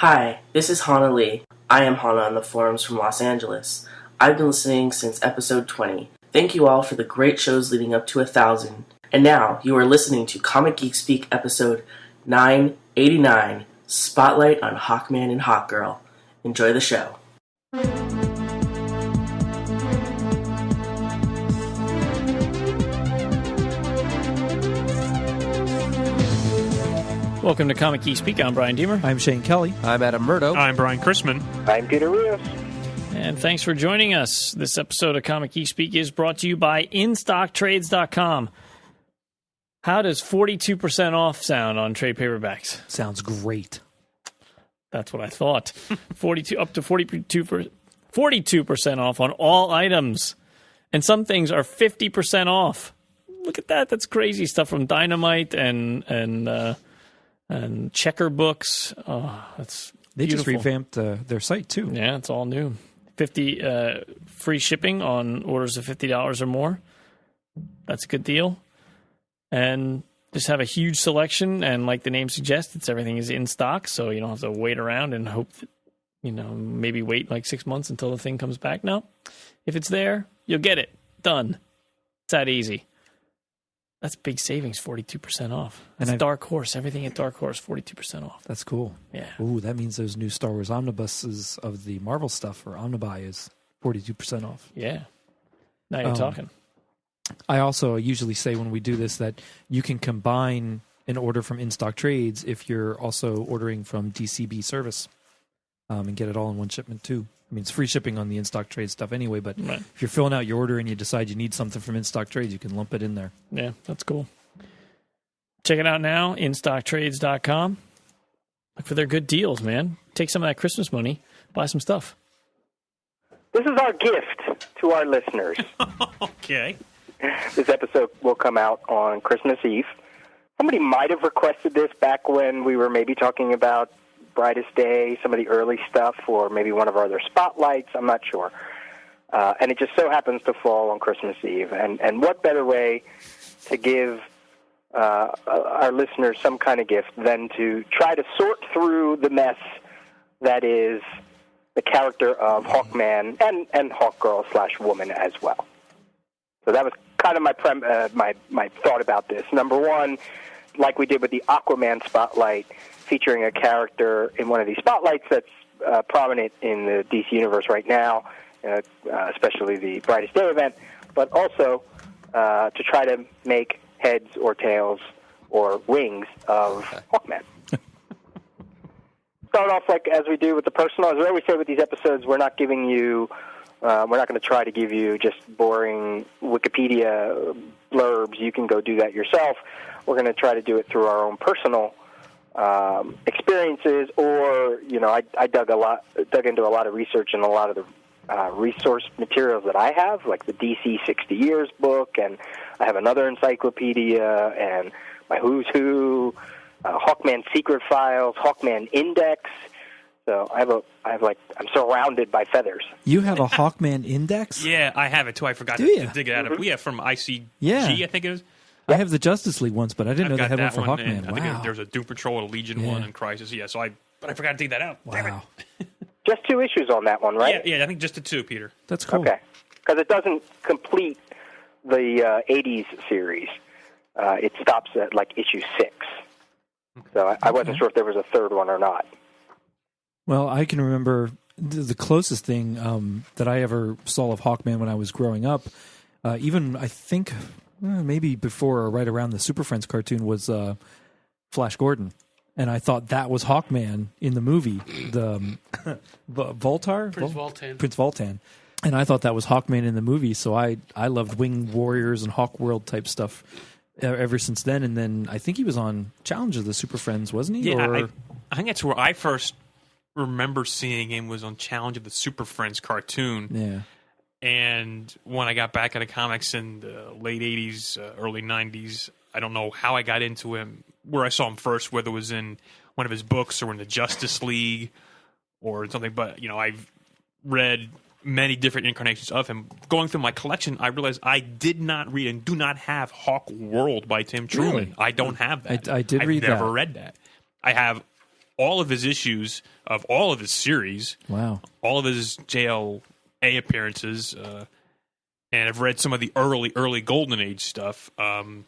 Hi, this is Hana Lee. I am Hana on the forums from Los Angeles. I've been listening since episode 20. Thank you all for the great shows leading up to 1,000. And now, you are listening to Comic Geek Speak episode 989, Spotlight on Hawkman and Hawkgirl. Enjoy the show. Welcome to Comic Geek Speak. I'm Brian Deemer. I'm Shane Kelly. I'm Adam Murdo. I'm Brian Chrisman. I'm Peter Rios. And thanks for joining us. This episode of Comic Geek Speak is brought to you by InStockTrades.com. How does 42% off sound on trade paperbacks? Sounds great. That's what I thought. 42% off on all items. And some things are 50% off. Look at that. That's crazy stuff from Dynamite and checker books. Oh, that's They beautiful. just revamped their site, too. Yeah, it's all new. 50 free shipping on orders of $50 or more. That's a good deal. And just have a huge selection. And like the name suggests, everything is in stock, so you don't have to wait around and hope that, maybe wait like 6 months until the thing comes back. No. If it's there, you'll get it. Done. It's that easy. That's big savings, 42% off. That's Dark Horse. Everything at Dark Horse, 42% off. That's cool. Yeah. Ooh, that means those new Star Wars omnibuses of the Marvel stuff, or Omnibuy, is 42% off. Yeah. Now you're talking. I also usually say when we do this that you can combine an order from In-Stock Trades if you're also ordering from DCB Service and get it all in one shipment, too. I mean, it's free shipping on the In-Stock Trade stuff anyway, but if you're filling out your order and you decide you need something from In-Stock Trades, you can lump it in there. Yeah, that's cool. Check it out now, InStockTrades.com. Look for their good deals, man. Take some of that Christmas money, buy some stuff. This is our gift to our listeners. Okay. This episode will come out on Christmas Eve. Somebody might have requested this back when we were maybe talking about Brightest Day, some of the early stuff, or maybe one of our other spotlights. I'm not sure. And it just so happens to fall on Christmas Eve. And what better way to give our listeners some kind of gift than to try to sort through the mess that is the character of Hawkman and Hawkgirl / woman as well. So that was kind of my thought about this. Number one, like we did with the Aquaman spotlight, featuring a character in one of these spotlights that's prominent in the DC universe right now, especially the Brightest Day event, but also to try to make heads or tails or wings of Hawkman. Start off like as we do with the personal. As we always say with these episodes, we're not giving you, we're not going to try to give you just boring Wikipedia blurbs. You can go do that yourself. We're going to try to do it through our own personal experiences, or I dug into a lot of research and a lot of the resource materials that I have, like the DC 60 Years book, and I have another encyclopedia, and my Who's Who, Hawkman Secret Files, Hawkman Index. So I'm surrounded by feathers. You have a Hawkman Index? Yeah, I have it too. I forgot Do to you? dig it out. We have from ICG, Yeah. I think it is. I have the Justice League ones, but I didn't know they I've got had one that for Hawkman. and I think Wow. there's a Doom Patrol, a Legion one, and Crisis. Yeah, but I forgot to dig that out. Damn Wow. it. Just 2 issues on that one, right? Yeah, I think just the 2, Peter. That's cool. Okay. Because it doesn't complete the 80s series. It stops at, issue 6. So I wasn't sure if there was a third one or not. Well, I can remember the closest thing that I ever saw of Hawkman when I was growing up, even I think maybe before or right around the Super Friends cartoon, was Flash Gordon. And I thought that was Hawkman in the movie, the Voltar? Prince Voltan. Prince Voltan. And I thought that was Hawkman in the movie, so I loved Winged Warriors and Hawk World type stuff ever since then. And then I think he was on Challenge of the Super Friends, wasn't he? Yeah, I think that's where I first remember seeing him, was on Challenge of the Super Friends cartoon. Yeah. And when I got back into comics in the late 80s, early 90s, I don't know how I got into him, where I saw him first, whether it was in one of his books or in the Justice League or something. But, I've read many different incarnations of him. Going through my collection, I realized I did not read and do not have Hawk World by Tim Truman. Really? I don't have that. I did read that. I've never read that. I have all of his issues of all of his series. Wow. All of his JLA appearances, and I've read some of the early Golden Age stuff. I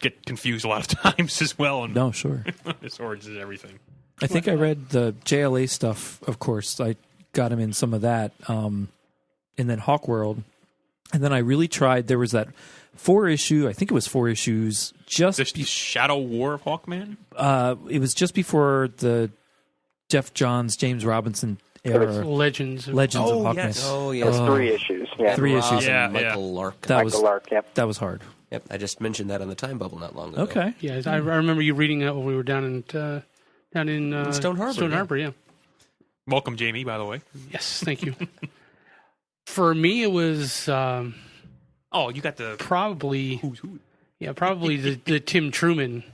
get confused a lot of times as well. And No, sure. his origins and everything. I think I read the JLA stuff, of course. I got him in some of that. And then Hawkworld. And then I really tried, there was that 4-issue, I think it was 4 issues, The Shadow War of Hawkman? It was just before the Jeff Johns, James Robinson era. Legends of Hawkman. Yes. Oh, yeah. It's 3 issues. Yeah. 3 Rob issues. and Yeah, Michael Lark. That Michael Lark, yep. That was hard. Yep, I just mentioned that on the Time Bubble not long ago. Okay. Yeah, I remember you reading that when we were down in Stone Harbor, Stone yeah. Harbor, yeah. Welcome, Jamie, by the way. Yes, thank you. For me, it was Oh, you got the... probably Who's who? yeah, probably the Tim Truman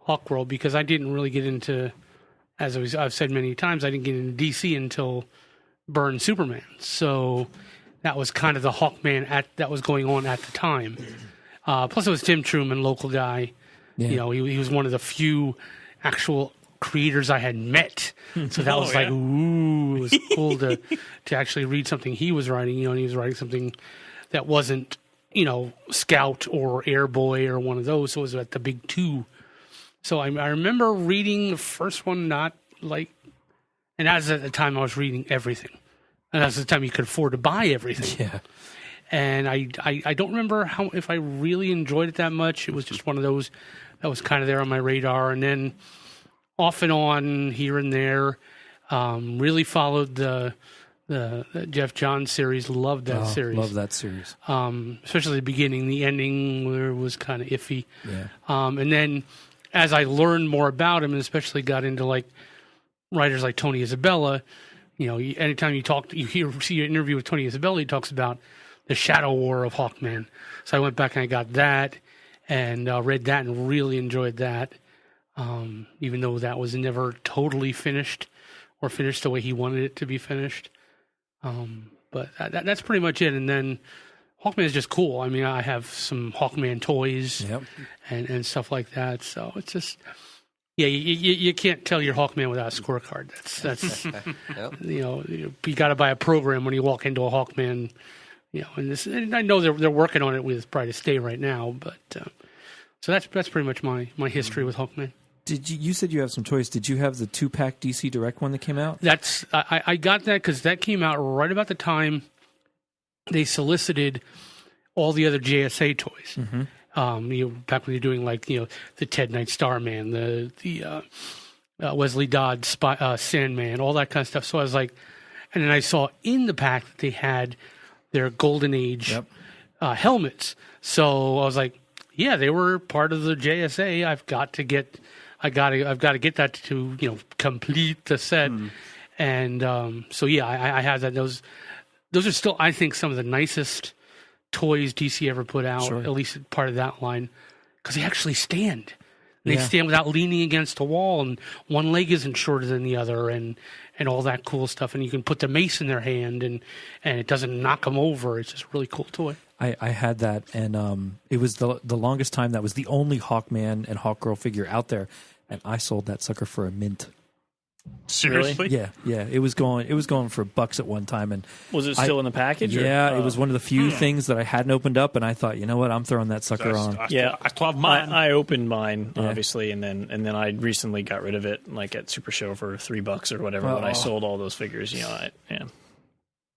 Hawkworld, because I didn't really get into, as I've said many times, I didn't get into DC until Byrne Superman. So that was kind of the Hawkman that was going on at the time. Plus, it was Tim Truman, local guy. Yeah. You know, he was one of the few actual creators I had met. So that was like, ooh, it was cool to actually read something he was writing. You know, and he was writing something that wasn't, you know, Scout or Airboy or one of those. So it was at the big 2. So I remember reading the first one, not like, and that was at the time I was reading everything. And that's the time you could afford to buy everything. Yeah. And I don't remember if I really enjoyed it that much. It was just one of those that was kind of there on my radar. And then off and on, here and there, really followed the Jeff Johns series. Loved that series. Love that series. Especially the beginning. The ending was kind of iffy. Yeah. And then as I learned more about him, and especially got into like writers like Tony Isabella, you know, anytime you see an interview with Tony Isabella, he talks about the Shadow War of Hawkman. So I went back and I got that and read that and really enjoyed that, even though that was never totally finished or finished the way he wanted it to be finished. But that's pretty much it. And then Hawkman is just cool. I mean, I have some Hawkman toys and stuff like that. So it's just, yeah, you can't tell you're Hawkman without a scorecard. That's Yep. you know, you got to buy a program when you walk into a Hawkman. You know, and I know they're working on it with Brightest Day right now, but so that's pretty much my history with Hawkman. You said you have some toys. Did you have the 2-pack DC Direct one that came out? I got that because that came out right about the time they solicited all the other JSA toys. Mm-hmm. You know, back when you're doing like, you know, the Ted Knight Starman, the Wesley Dodd Sandman, all that kind of stuff. So I was like, and then I saw in the pack that they had their Golden Age helmets. So I was like, yeah, they were part of the JSA. I've got to get that to, you know, complete the set. And so yeah, I have that. Those are still, I think, some of the nicest toys DC ever put out, at least part of that line, because they actually stand. They stand without leaning against a wall, and one leg isn't shorter than the other, and all that cool stuff. And you can put the mace in their hand, and it doesn't knock them over. It's just a really cool toy. I had that, and it was the longest time that was the only Hawkman and Hawkgirl figure out there, and I sold that sucker for a mint. Seriously? Yeah. It was going for $1 at one time, and Was it still in the package? Yeah, it was one of the few things that I hadn't opened up, and I thought, you know what, I'm throwing that sucker on. I still have mine. I opened mine, obviously, and then I recently got rid of it, like at Super Show for $3 or whatever. When I sold all those figures, you know,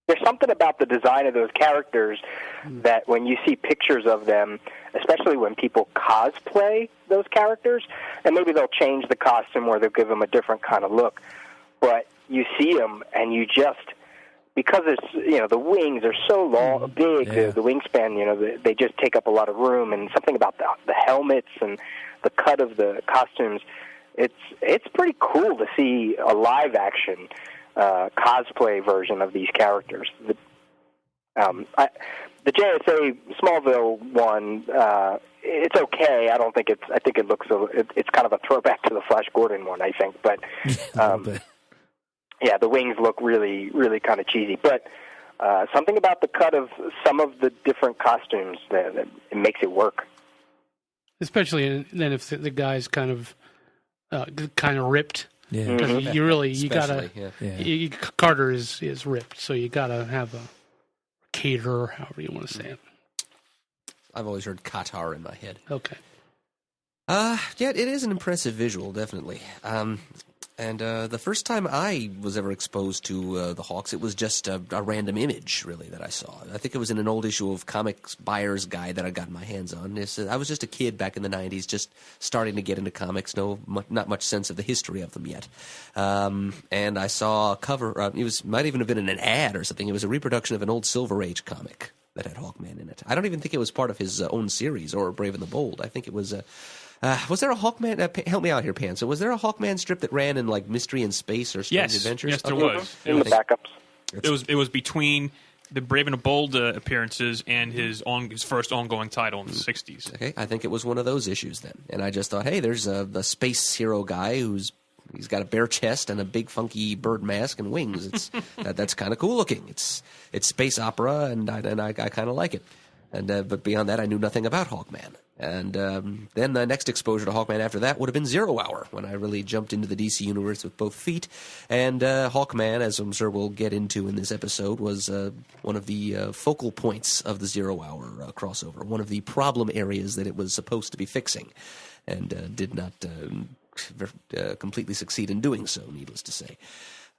There's something about the design of those characters that when you see pictures of them, especially when people cosplay those characters, and maybe they'll change the costume or they'll give them a different kind of look, but you see them and you just, because it's, you know, the wings are so long, big, the wingspan, you know, they just take up a lot of room, and something about the helmets and the cut of the costumes, it's pretty cool to see a live action cosplay version of these characters. The JSA Smallville one, it's okay. I think it looks. It's kind of a throwback to the Flash Gordon one, I think. But yeah, the wings look really, really kind of cheesy. But something about the cut of some of the different costumes that it makes it work. Especially then if the guy's kind of kind of ripped. Yeah. 'Cause you gotta. Yeah. Carter is ripped, so you gotta have a caterer, however you want to say it. I've always heard Qatar in my head. Okay. Yeah, it is an impressive visual, definitely. And the first time I was ever exposed to the Hawks, it was just a random image, really, that I saw. I think it was in an old issue of Comics Buyer's Guide that I got my hands on. I was just a kid back in the 90s, just starting to get into comics, not much sense of the history of them yet. And I saw a cover, might even have been in an ad or something. It was a reproduction of an old Silver Age comic that had Hawkman in it. I don't even think it was part of his own series or Brave and the Bold. I think it was... was there a Hawkman? Help me out here, Pan. So was there a Hawkman strip that ran in like Mystery in Space or Strange Adventures? Yes, there was. In the backups. It was between the Brave and the Bold appearances and his first ongoing title in the 60s. Okay, I think it was one of those issues then. And I just thought, hey, there's a space hero guy he's got a bare chest and a big funky bird mask and wings. That's kind of cool looking. It's space opera, and I kind of like it. And but beyond that, I knew nothing about Hawkman. And then the next exposure to Hawkman after that would have been Zero Hour, when I really jumped into the DC universe with both feet. And Hawkman, as I'm sure we'll get into in this episode, was one of the focal points of the Zero Hour crossover, one of the problem areas that it was supposed to be fixing, and did not completely succeed in doing so, needless to say.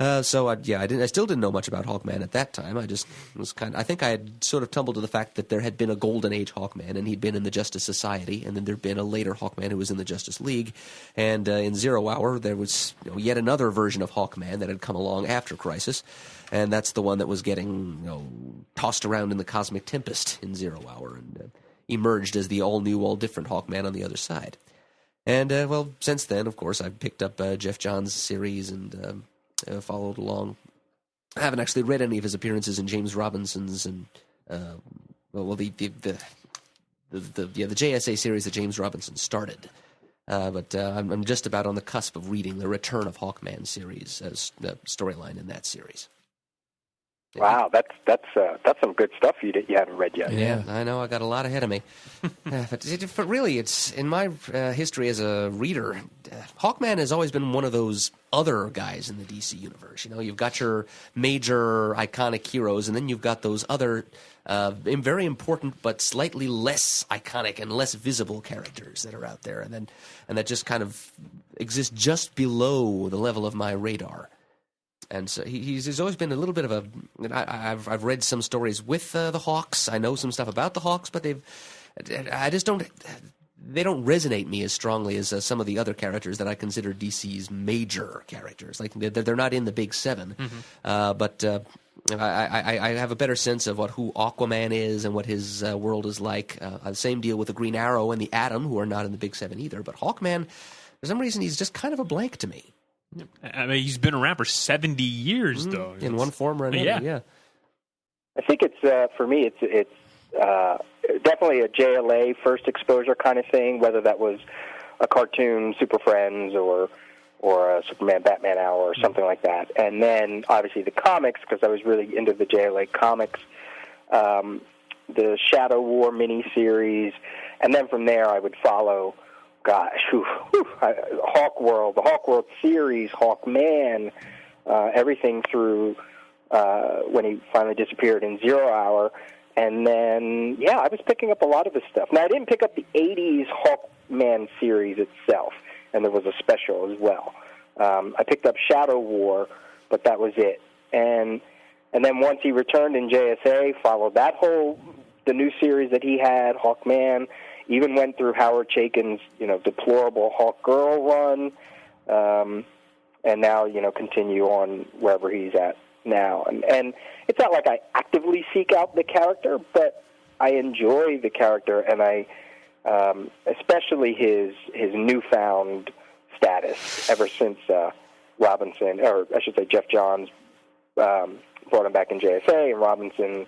I still didn't know much about Hawkman at that time. I just was I think I had sort of tumbled to the fact that there had been a Golden Age Hawkman, and he'd been in the Justice Society, and then there'd been a later Hawkman who was in the Justice League, and in Zero Hour there was yet another version of Hawkman that had come along after Crisis, and that's the one that was getting tossed around in the Cosmic Tempest in Zero Hour, and emerged as the all-new, all-different Hawkman on the other side. And since then, of course, I've picked up Jeff Johns' series and followed along. I haven't actually read any of his appearances in James Robinson's and the JSA series that James Robinson started. But I'm just about on the cusp of reading the Return of Hawkman series as the storyline in that series. Wow, that's some good stuff you haven't read yet. Yeah, I know. I got a lot ahead of me. But really, it's in my history as a reader, Hawkman has always been one of those other guys in the DC universe. You've got your major iconic heroes, and then you've got those other very important but slightly less iconic and less visible characters that are out there, and that just kind of exist just below the level of my radar. And so he's always been a little bit of a. I've read some stories with the Hawks. I know some stuff about the Hawks, but they don't resonate me as strongly as some of the other characters that I consider DC's major characters. Like they're not in the Big Seven, but I have a better sense of who Aquaman is and what his world is like. Same deal with the Green Arrow and the Atom, who are not in the Big Seven either. But Hawkman, for some reason, he's just kind of a blank to me. I mean, he's been around for 70 years, though. In one form or another, yeah. I think it's for me, it's definitely a JLA first exposure kind of thing. Whether that was a cartoon, Super Friends, or a Superman Batman Hour or something like that, and then obviously the comics, because I was really into the JLA comics, the Shadow War miniseries, and then from there I would follow. Gosh, Hawk World, the Hawk World series, Hawkman, everything through when he finally disappeared in Zero Hour. And then, I was picking up a lot of his stuff. Now, I didn't pick up the 80s Hawkman series itself, and there was a special as well. I picked up Shadow War, but that was it. And then once he returned in JSA, followed the new series that he had, Hawkman. Even went through Howard Chaykin's, deplorable Hawkgirl run, and now, continue on wherever he's at now. And it's not like I actively seek out the character, but I enjoy the character, and I, especially his newfound status ever since Robinson, or I should say Jeff Johns, brought him back in JSA, and Robinson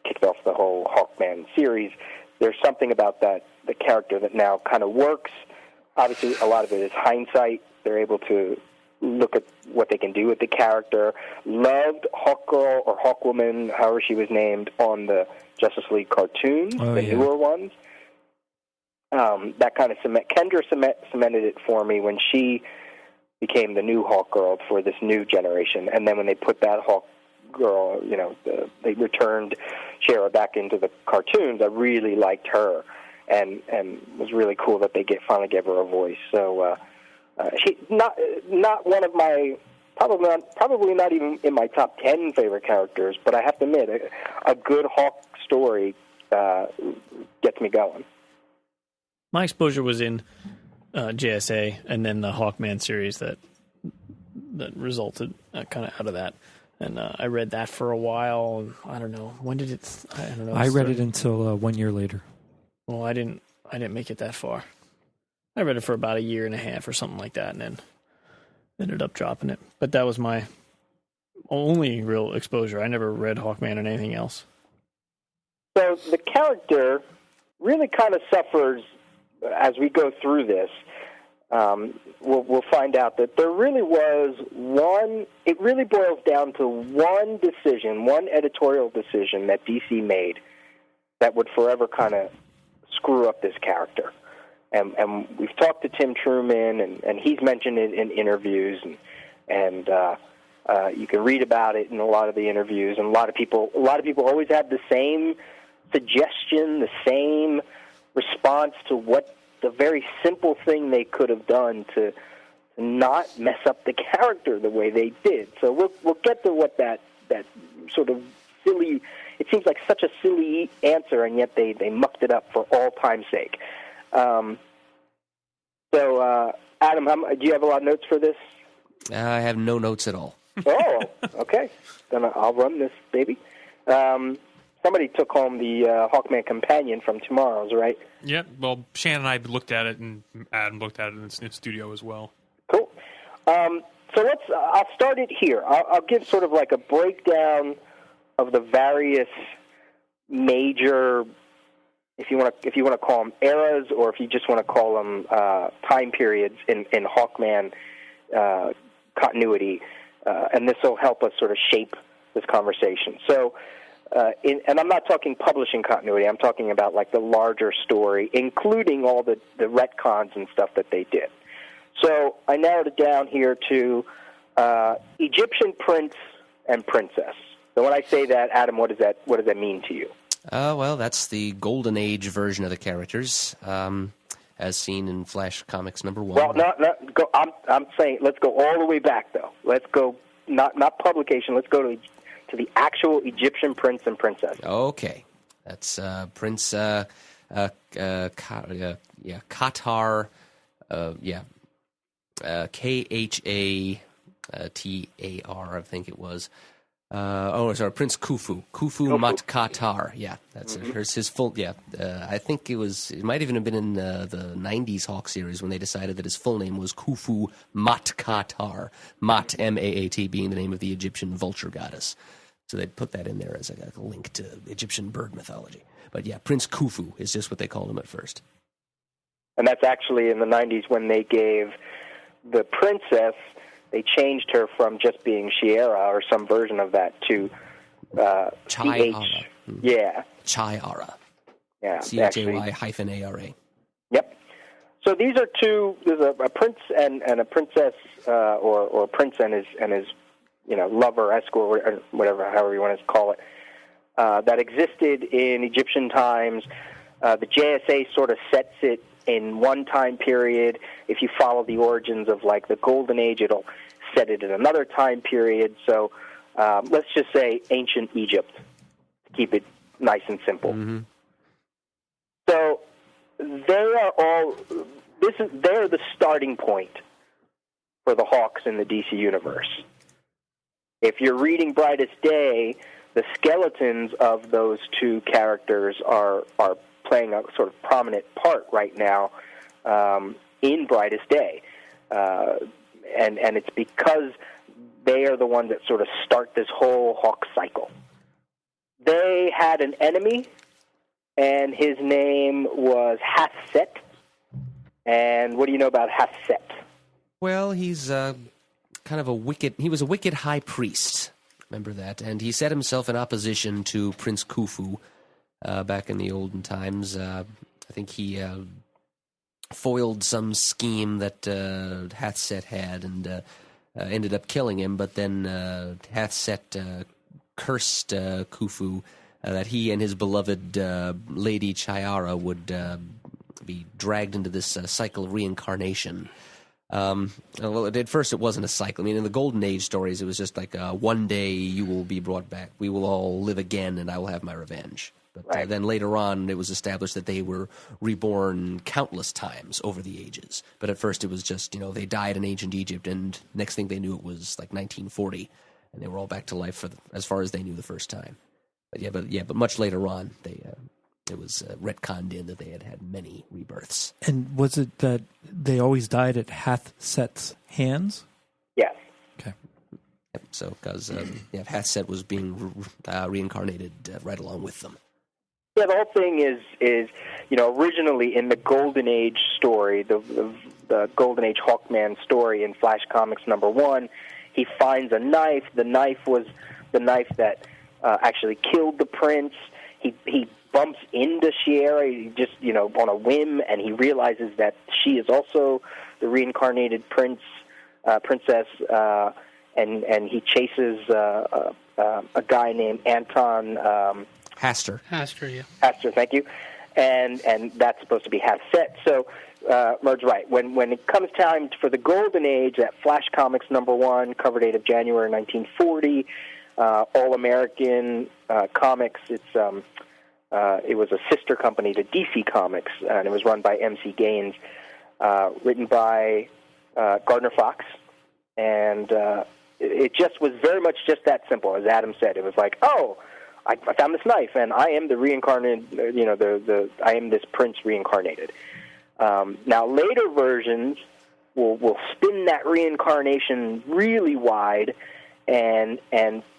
kicked off the whole Hawkman series. There's something about the character that now kind of works. Obviously, a lot of it is hindsight. They're able to look at what they can do with the character. Loved Hawkgirl or Hawkwoman, however she was named, on the Justice League cartoons, newer ones. that kind of Kendra cemented it for me when she became the new Hawkgirl for this new generation. And then when they put that Hawkgirl, they returned Shara back into the cartoons, I really liked her, and was really cool that they finally gave her a voice. So she not one of my probably not even in my top 10 favorite characters, but I have to admit a good Hawk story gets me going. My exposure was in JSA, and then the Hawkman series that resulted kind of out of that. And I read that for a while. I don't know, when did it? I don't know. I read it until 1 year later. Well, I didn't make it that far. I read it for about a year and a half or something like that, and then ended up dropping it. But that was my only real exposure. I never read Hawkman and anything else. So the character really kind of suffers as we go through this. We'll find out that there really was it really boils down to one editorial decision that DC made that would forever kind of screw up this character. And we've talked to Tim Truman, and he's mentioned it in interviews, and you can read about it in a lot of the interviews. And a lot of people always have the same suggestion, the same response to what the very simple thing they could have done to not mess up the character the way they did. So we'll get to what that sort of silly. It seems like such a silly answer, and yet they mucked it up for all time's sake. So, Adam, do you have a lot of notes for this? I have no notes at all. Oh, okay. Then I'll run this baby. Somebody took home the Hawkman Companion from Tomorrow's, right? Yeah, well, Shannon and I looked at it, and Adam looked at it in the studio as well. Cool. So I'll start it here. I'll give sort of like a breakdown of the various major, if you want to call them eras, or if you just want to call them time periods in Hawkman continuity, and this will help us sort of shape this conversation. So, and I'm not talking publishing continuity. I'm talking about like the larger story, including all the retcons and stuff that they did. So I narrowed it down here to Egyptian prince and princess. So when I say that, Adam, what does that mean to you? Well, that's the Golden Age version of the characters, as seen in Flash Comics #1. Well, go. I'm saying let's go all the way back, though. Let's go not publication. Let's go to the actual Egyptian prince and princess. Okay, that's Prince Qatar. Khatar, I think it was. Prince Khufu Mat Qatar. Yeah, that's his full. Yeah, I think it might even have been in the '90s Hawk series when they decided that his full name was Khufu Mat Qatar. Mat, M-A-A-T, being the name of the Egyptian vulture goddess. So they'd put that in there as a link to Egyptian bird mythology. But yeah, Prince Khufu is just what they called him at first. And that's actually in the '90s when they gave the princess. They changed her from just being Shiera or some version of that to Chayara. Yeah. Chayara. Yeah. CHAY-ARA. Yep. So these are two. There's a prince and a princess, or a prince and his lover, escort, or whatever, however you want to call it, that existed in Egyptian times. The JSA sort of sets it in one time period. If you follow the origins of like the Golden Age, it'll set it in another time period. So let's just say ancient Egypt, to keep it nice and simple. Mm-hmm. So they're the starting point for the Hawks in the DC universe. If you're reading Brightest Day, the skeletons of those two characters are playing a sort of prominent part right now in Brightest Day. And it's because they are the ones that sort of start this whole Hawk cycle. They had an enemy, and his name was Hathset. And what do you know about Hathset? Well, he's kind of he was a wicked high priest. Remember that? And he set himself in opposition to Prince Khufu back in the olden times. I think he foiled some scheme that Hathset had and ended up killing him. But then Hathset cursed Khufu that he and his beloved Lady Chayara would be dragged into this cycle of reincarnation. Well, at first it wasn't a cycle. I mean, in the Golden Age stories, it was just like one day you will be brought back. We will all live again, and I will have my revenge. But then later on, it was established that they were reborn countless times over the ages. But at first, it was just they died in ancient Egypt, and next thing they knew, it was like 1940, and they were all back to life as far as they knew the first time. But much later on, it was retconned in that they had many rebirths. And was it that they always died at Hathset's hands? Yes. Okay. Yep, so, because Hathset was being reincarnated right along with them. Yeah, the whole thing is originally in the Golden Age story, the Golden Age Hawkman story in Flash Comics #1, he finds a knife. The knife was the knife that actually killed the prince. He bumps into Shiera just on a whim, and he realizes that she is also the reincarnated princess, and he chases a guy named Anton Haster, yeah. Haster, thank you, and that's supposed to be Hathset. So Merd's right. When it comes time for the Golden Age, that Flash Comics #1, cover date of January 1940, All American Comics. It was a sister company to DC Comics, and it was run by MC Gaines, written by Gardner Fox, and it just was very much just that simple. As Adam said, it was like, oh, I found this knife, and I am the reincarnated. I am this prince reincarnated. Now, later versions will spin that reincarnation really wide, and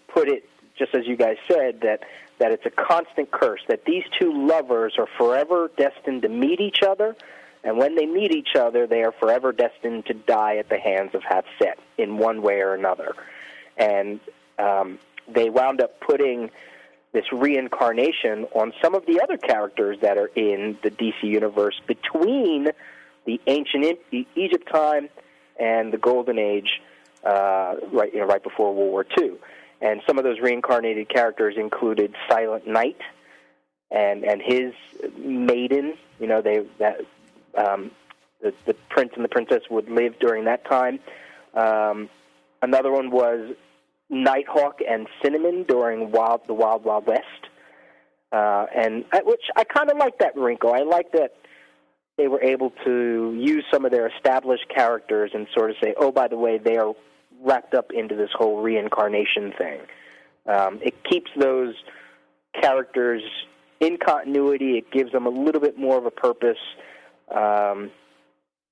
put it, just as you guys said, that it's a constant curse, that these two lovers are forever destined to meet each other, and when they meet each other, they are forever destined to die at the hands of Hathset in one way or another. And they wound up putting this reincarnation on some of the other characters that are in the DC universe between the ancient Egypt time and the Golden Age, right before World War II. And some of those reincarnated characters included Silent Knight and his maiden. The prince and the princess would live during that time. Another one was Nighthawk and Cinnamon during the Wild Wild West, which I kind of like that wrinkle. I like that they were able to use some of their established characters and sort of say, oh, by the way, they are wrapped up into this whole reincarnation thing. It keeps those characters in continuity. It gives them a little bit more of a purpose, and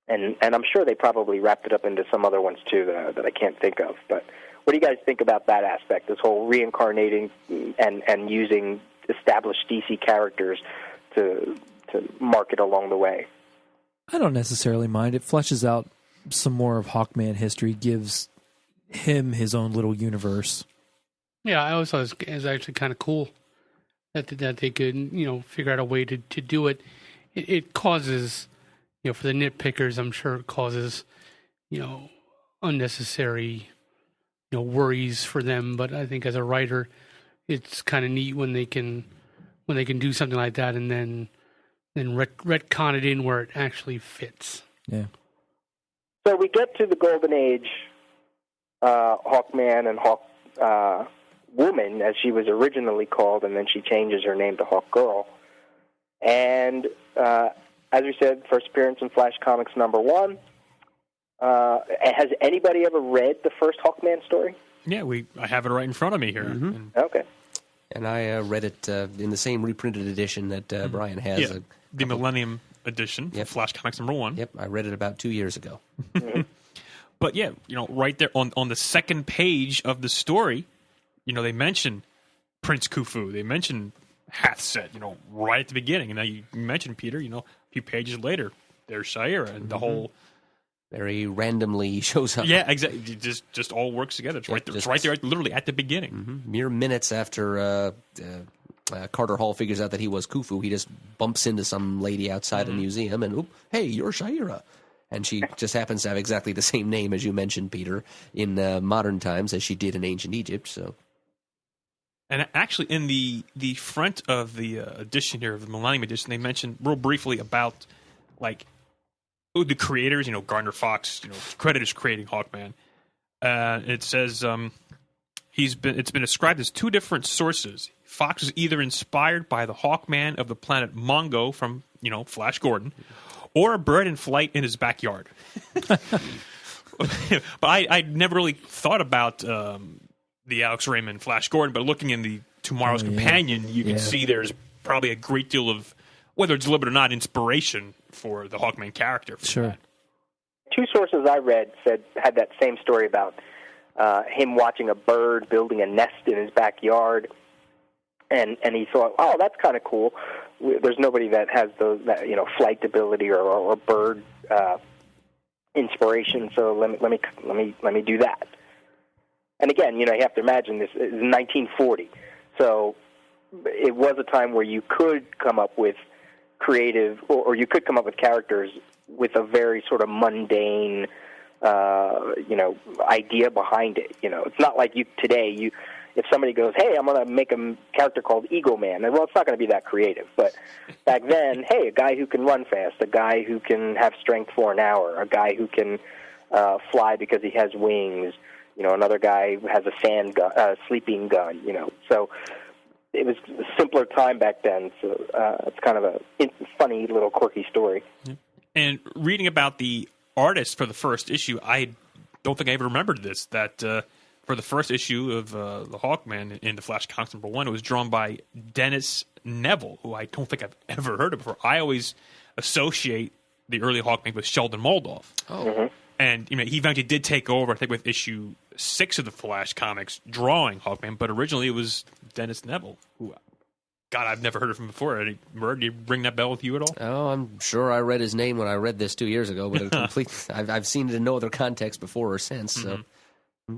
I'm sure they probably wrapped it up into some other ones too that I can't think of. But what do you guys think about that aspect? This whole reincarnating and using established DC characters to mark it along the way. I don't necessarily mind. It fleshes out some more of Hawkman history, gives him his own little universe. Yeah, I always thought it was actually kind of cool that they could, figure out a way to do it. It causes, for the nitpickers, I'm sure it causes, unnecessary, worries for them. But I think as a writer, it's kind of neat when they can do something like that and then retcon it in where it actually fits. Yeah. So we get to the Golden Age, Hawkman and Hawkwoman, as she was originally called, and then she changes her name to Hawkgirl. And as we said, first appearance in Flash Comics #1. Has anybody ever read the first Hawkman story? Yeah, I have it right in front of me here. Mm-hmm. Okay. And I read it in the same reprinted edition that Brian has. Yeah, the Millennium Edition, Yep. Flash Comics #1. Yep, I read it about 2 years ago. Mm-hmm. But yeah, right there on the second page of the story, they mention Prince Khufu. They mention Hathset, right at the beginning. And now you mentioned, Peter, a few pages later, there's Shiera and the whole... Very randomly shows up. Yeah, exactly. Just all works together. It's right there. It's right there, literally at the beginning. Mere minutes after Carter Hall figures out that he was Khufu, he just bumps into some lady outside a museum and, oop, hey, you're Shaira. And she just happens to have exactly the same name, as you mentioned, Peter, in modern times as she did in ancient Egypt. So, and actually, in the front of the edition here, of the Millennium Edition, they mentioned real briefly about, like, the creators, Gardner Fox, creditors creating Hawkman. It says it's been described as two different sources. Fox was either inspired by the Hawkman of the planet Mongo from, Flash Gordon, or a bird in flight in his backyard. But I never really thought about the Alex Raymond Flash Gordon, but looking in the Tomorrow's Companion, you can see there's probably a great deal of, whether it's deliberate or not, inspiration for the Hawkman character. Sure. That. Two sources I read had that same story about him watching a bird building a nest in his backyard, and he thought, oh, that's kind of cool. There's nobody that has those flight ability or bird inspiration, so let me do that. And again, you have to imagine this is 1940, so it was a time where you could come up with creative, or you could come up with characters with a very sort of mundane, idea behind it. It's not like today, if somebody goes, hey, I'm going to make a character called Eagle Man, well, it's not going to be that creative. But back then, hey, a guy who can run fast, a guy who can have strength for an hour, a guy who can fly because he has wings, another guy who has a sleeping gun, So it was a simpler time back then, so it's kind of a funny little quirky story. And reading about the artist for the first issue, I don't think I ever remembered this, that for the first issue of the Hawkman in the Flash Comics #1, it was drawn by Dennis Neville, who I don't think I've ever heard of before. I always associate the early Hawkman with Sheldon Moldoff. oh, Mm-hmm. And he eventually did take over, I think, with issue 6 of the Flash comics, drawing Hawkman, but originally it was Dennis Neville, who, God, I've never heard of him before. Did you ring that bell with you at all? oh, I'm sure I read his name when I read this 2 years ago, but I've seen it in no other context before or since. So.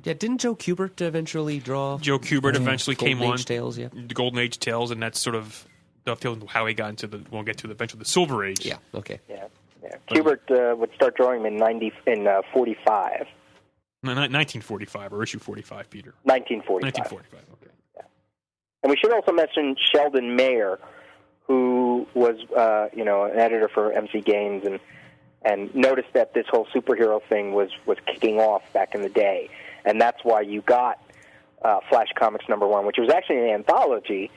Yeah, didn't Joe Kubert eventually draw? Joe Kubert eventually came Golden on. Age Tales, yeah. The Golden Age Tales, and that's sort of dovetailed into how he got into we'll get to eventually the Silver Age. Yeah, okay. Yeah. Kubert would start drawing him in 45. 1945, or issue 45, Peter. 1945. 1945, okay. Yeah. And we should also mention Sheldon Mayer, who was, an editor for MC Games, and noticed that this whole superhero thing was kicking off back in the day. And that's why you got Flash Comics #1, which was actually an anthology,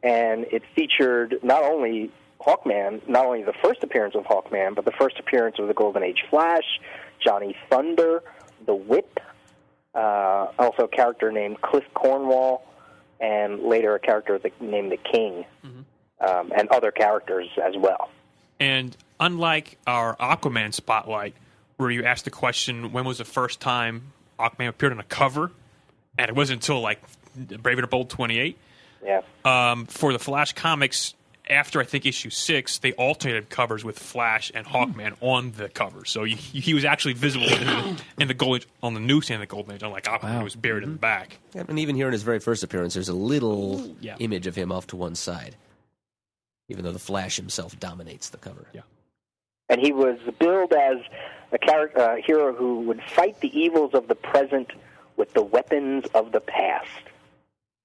and it featured not only Hawkman, not only the first appearance of Hawkman, but the first appearance of the Golden Age Flash, Johnny Thunder, the Whip, also a character named Cliff Cornwall, and later a character named the King, and other characters as well. And unlike our Aquaman spotlight, where you asked the question, when was the first time Aquaman appeared on a cover? And it wasn't until, Brave and Bold 28. Yeah. For the Flash comics, after, I think, issue 6, they alternated covers with Flash and Hawkman on the cover. So he was actually visible in the Golden Age, on the newsstand of the Golden Age, unlike Aquaman, who was buried in the back. Yeah, and even here in his very first appearance, there's a little Yeah. image of him off to one side, even though the Flash himself dominates the cover. Yeah. And he was billed as a hero who would fight the evils of the present with the weapons of the past.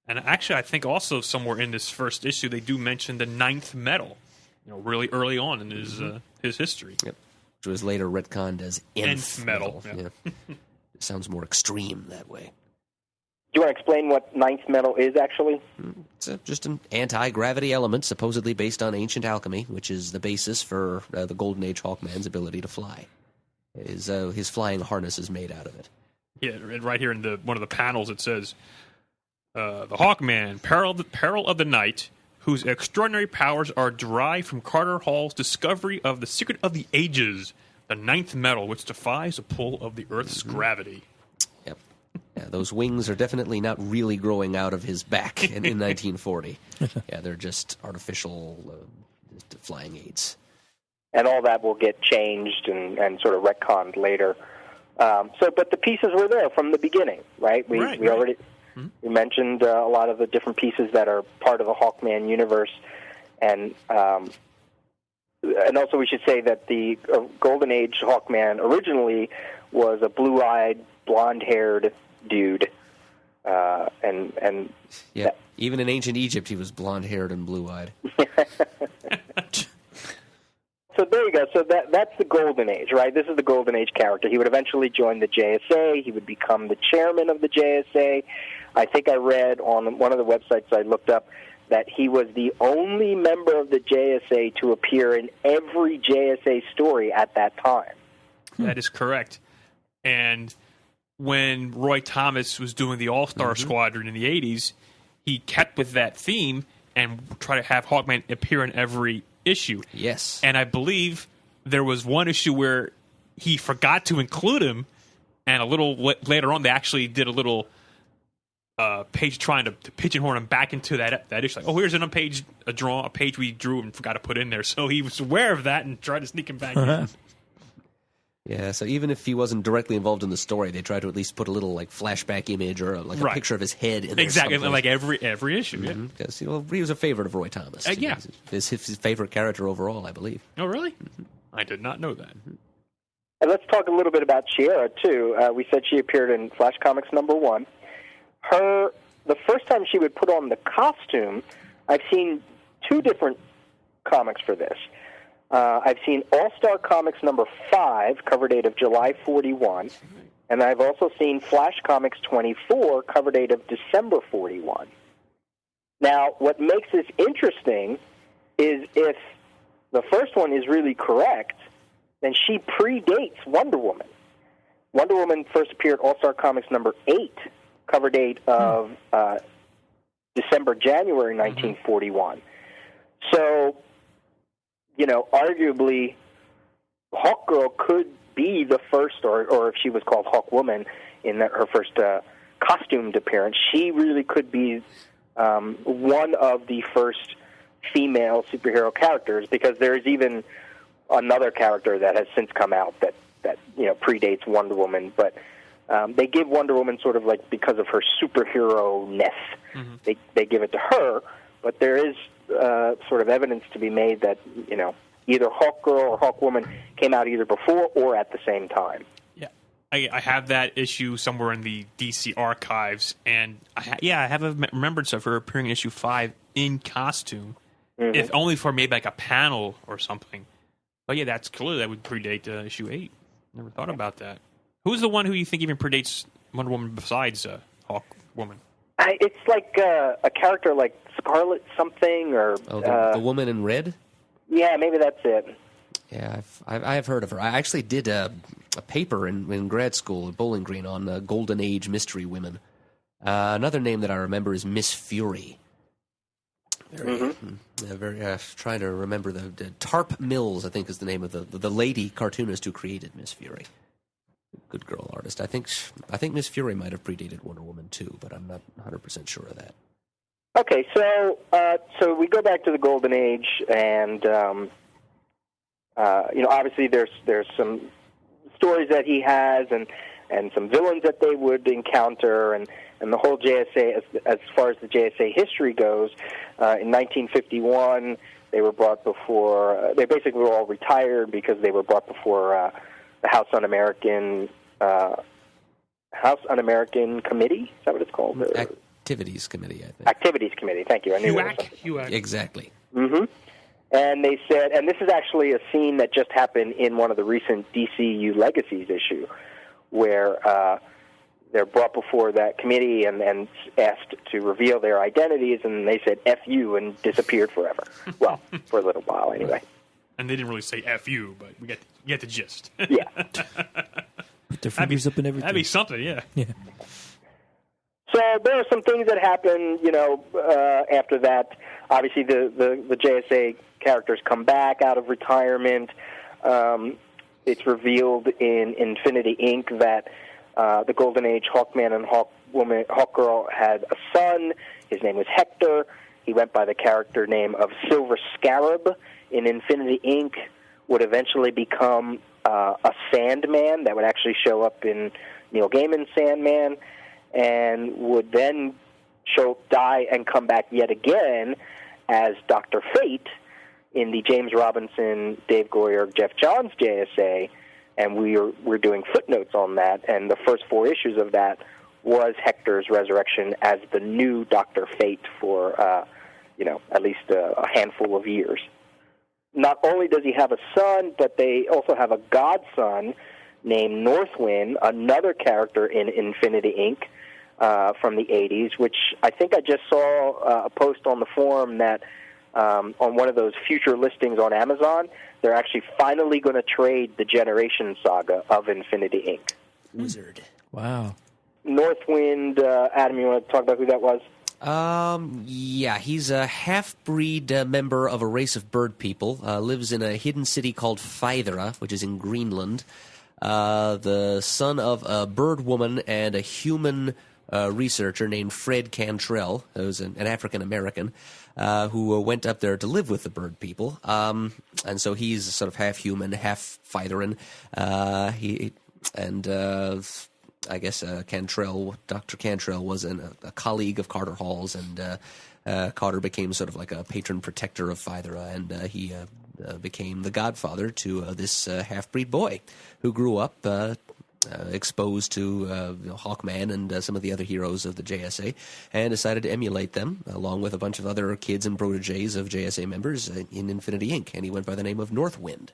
And actually, I think also somewhere in this first issue, they do mention the 9th metal, really early on in his history. Yep. Which was later retconned as Nth metal. Yeah. It sounds more extreme that way. Do you want to explain what 9th metal is, actually? It's just an anti-gravity element, supposedly based on ancient alchemy, which is the basis for the Golden Age Hawkman's ability to fly. His flying harness is made out of it. Yeah, and right here in one of the panels, it says, the Hawkman, peril of the night, whose extraordinary powers are derived from Carter Hall's discovery of the secret of the ages, the 9th metal, which defies the pull of the Earth's gravity. Yep. Yeah, those wings are definitely not really growing out of his back in 1940. Yeah, they're just artificial flying aids. And all that will get changed and sort of retconned later. But the pieces were there from the beginning, right? We already We mentioned a lot of the different pieces that are part of the Hawkman universe, and also we should say that the Golden Age Hawkman originally was a blue-eyed, blonde-haired dude, and yeah, even in ancient Egypt, he was blonde-haired and blue-eyed. So there you go. So that's the Golden Age, right? This is the Golden Age character. He would eventually join the JSA. He would become the chairman of the JSA. I think I read on one of the websites I looked up that he was the only member of the JSA to appear in every JSA story at that time. That is correct. And when Roy Thomas was doing the All-Star Squadron in the 80s, he kept with that theme and tried to have Hawkman appear in every issue. Yes. And I believe there was one issue where he forgot to include him, and a little later on they actually did a little page trying to pigeonhole him back into that issue. Like, oh, here's a page we drew and forgot to put in there. So he was aware of that and tried to sneak him back in. Yeah, so even if he wasn't directly involved in the story, they tried to at least put a little like flashback image or a picture of his head in there. Exactly, someplace. like every issue. Yeah, because he was a favorite of Roy Thomas. Yeah, his favorite character overall, I believe. Oh, really? I did not know that. And let's talk a little bit about Shiera too. We said she appeared in Flash Comics #1. The first time she would put on the costume, I've seen two different comics for this. I've seen All-Star Comics #5, cover date of July 41, and I've also seen Flash Comics 24, cover date of December 41. Now, what makes this interesting is if the first one is really correct, then she predates Wonder Woman. Wonder Woman first appeared All-Star Comics #8, cover date of December-January 1941. So, arguably, Hawkgirl could be the first, or if she was called Hawkwoman in her first costumed appearance, she really could be one of the first female superhero characters, because there's even another character that has since come out that predates Wonder Woman, but they give Wonder Woman sort of like, because of her superhero-ness, they give it to her, but there is sort of evidence to be made that, either Hawkgirl or Hawkwoman came out either before or at the same time. Yeah, I have that issue somewhere in the DC archives, and I have a remembrance of her appearing in issue 5 in costume, if only for maybe like a panel or something. But yeah, that's clearly that would predate issue 8. Never thought about that. Who's the one who you think even predates Wonder Woman besides Hawkwoman? It's like a character like Scarlet something, or the woman in red. Yeah, maybe that's it. Yeah, I have heard of her. I actually did a paper in grad school at Bowling Green on Golden Age mystery women. Another name that I remember is Miss Fury. Trying to remember the Tarp Mills, I think, is the name of the lady cartoonist who created Miss Fury. Good girl artist. I think Miss Fury might have predated Wonder Woman too, but I'm not 100% sure of that. Okay, so we go back to the Golden Age, and obviously there's some stories that he has, and some villains that they would encounter, and the whole JSA, as far as the JSA history goes, in 1951 they were brought before. They basically were all retired because they were brought before the House Un-American Committee. Is that what it's called? Activities Committee, I think. Activities Committee. Thank you. I knew HUAC. Exactly. Mm-hmm. And they said, and this is actually a scene that just happened in one of the recent DCU Legacies issue, where they're brought before that committee and asked to reveal their identities, and they said "F you" and disappeared forever. Well, for a little while, anyway. And they didn't really say "F you," but we get the gist. Yeah. Put their fingers up in everything. That'd be something, yeah. Yeah. So there are some things that happen, after that. Obviously, the JSA characters come back out of retirement. It's revealed in Infinity Inc. that the Golden Age Hawkman and Hawkgirl had a son. His name was Hector. He went by the character name of Silver Scarab. In Infinity Inc., would eventually become a Sandman that would actually show up in Neil Gaiman's Sandman. and would then die and come back yet again as Dr. Fate in the James Robinson, Dave Goyer, Jeff Johns JSA, and we're doing footnotes on that, and the first 4 issues of that was Hector's resurrection as the new Dr. Fate for, at least a handful of years. Not only does he have a son, but they also have a godson named Northwind, another character in Infinity Inc. From the 80s, which I think I just saw a post on the forum that on one of those future listings on Amazon, they're actually finally going to trade the Generation Saga of Infinity Inc. Wizard. Wow. Northwind, Adam, you want to talk about who that was? Yeah, he's a half-breed member of a race of bird people, lives in a hidden city called Phythera, which is in Greenland. The son of a bird woman and a human researcher named Fred Cantrell, who's an African-American, who went up there to live with the bird people. And so he's sort of half human, half Phytheran. I guess Dr. Cantrell was a colleague of Carter Hall's, and Carter became sort of like a patron protector of Phythera, and he became the godfather to this half-breed boy who grew up exposed to Hawkman and some of the other heroes of the JSA, and decided to emulate them, along with a bunch of other kids and proteges of JSA members in Infinity Inc., and he went by the name of Northwind.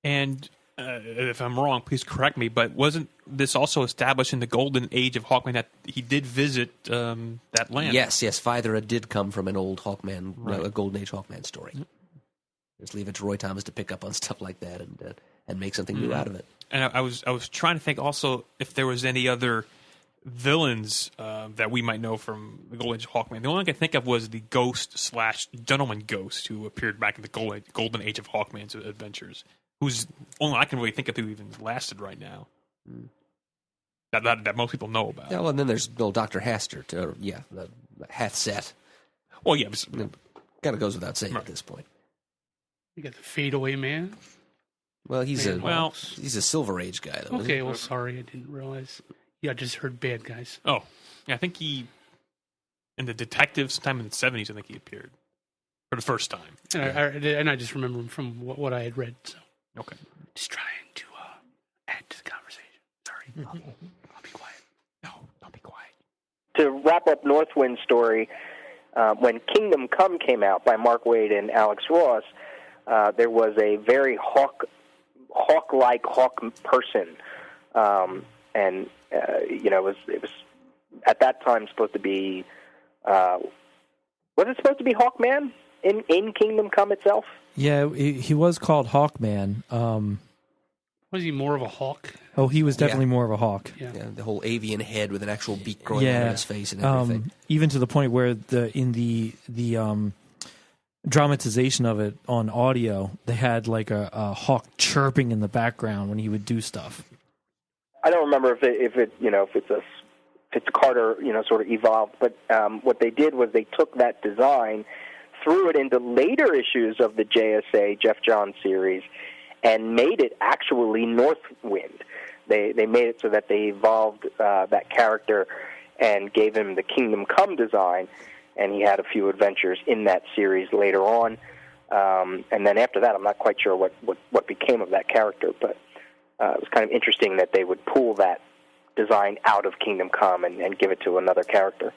And if I'm wrong, please correct me, but wasn't this also established in the Golden Age of Hawkman that he did visit that land? Yes, Phythera did come from an old Hawkman, a Golden Age Hawkman story. Mm-hmm. Just leave it to Roy Thomas to pick up on stuff like that and make something new out of it. And I was trying to think also if there was any other villains that we might know from the Golden Age of Hawkman. The only thing I could think of was the Ghost/Gentleman Ghost, who appeared back in the Golden Age of Hawkman's adventures, who's only I can really think of who even lasted right now. That most people know about. Yeah, well, and then there's Dr. Hastert, the Hathset. Well, yeah. Kind of goes without saying at this point. You got the Fadeaway Man. Well, he's a Silver Age guy, though. Okay, well, sorry, I didn't realize. Yeah, I just heard bad guys. Oh, yeah, I think he, in the Detective, sometime in the 70s, I think he appeared for the first time. And I just remember him from what I had read. So. Okay. Just trying to add to the conversation. Sorry. I'll be quiet. No, don't be quiet. To wrap up Northwind's story, when Kingdom Come came out by Mark Waid and Alex Ross, there was a very hawk-like hawk person, and it was at that time supposed to be. Was it supposed to be Hawkman in Kingdom Come itself? Yeah, he was called Hawkman. Was he more of a hawk? Oh, he was definitely more of a hawk. Yeah, the whole avian head with an actual beak growing out of his face and everything. Even to the point where in the dramatization of it on audio, they had like a hawk chirping in the background when he would do stuff. I don't remember if it's Carter, sort of evolved, but what they did was they took that design, threw it into later issues of the JSA Jeff Johns series, and made it actually Northwind. They made it so that they evolved that character and gave him the Kingdom Come design, and he had a few adventures in that series later on. And then after that, I'm not quite sure what became of that character, but it was kind of interesting that they would pull that design out of Kingdom Come and give it to another character.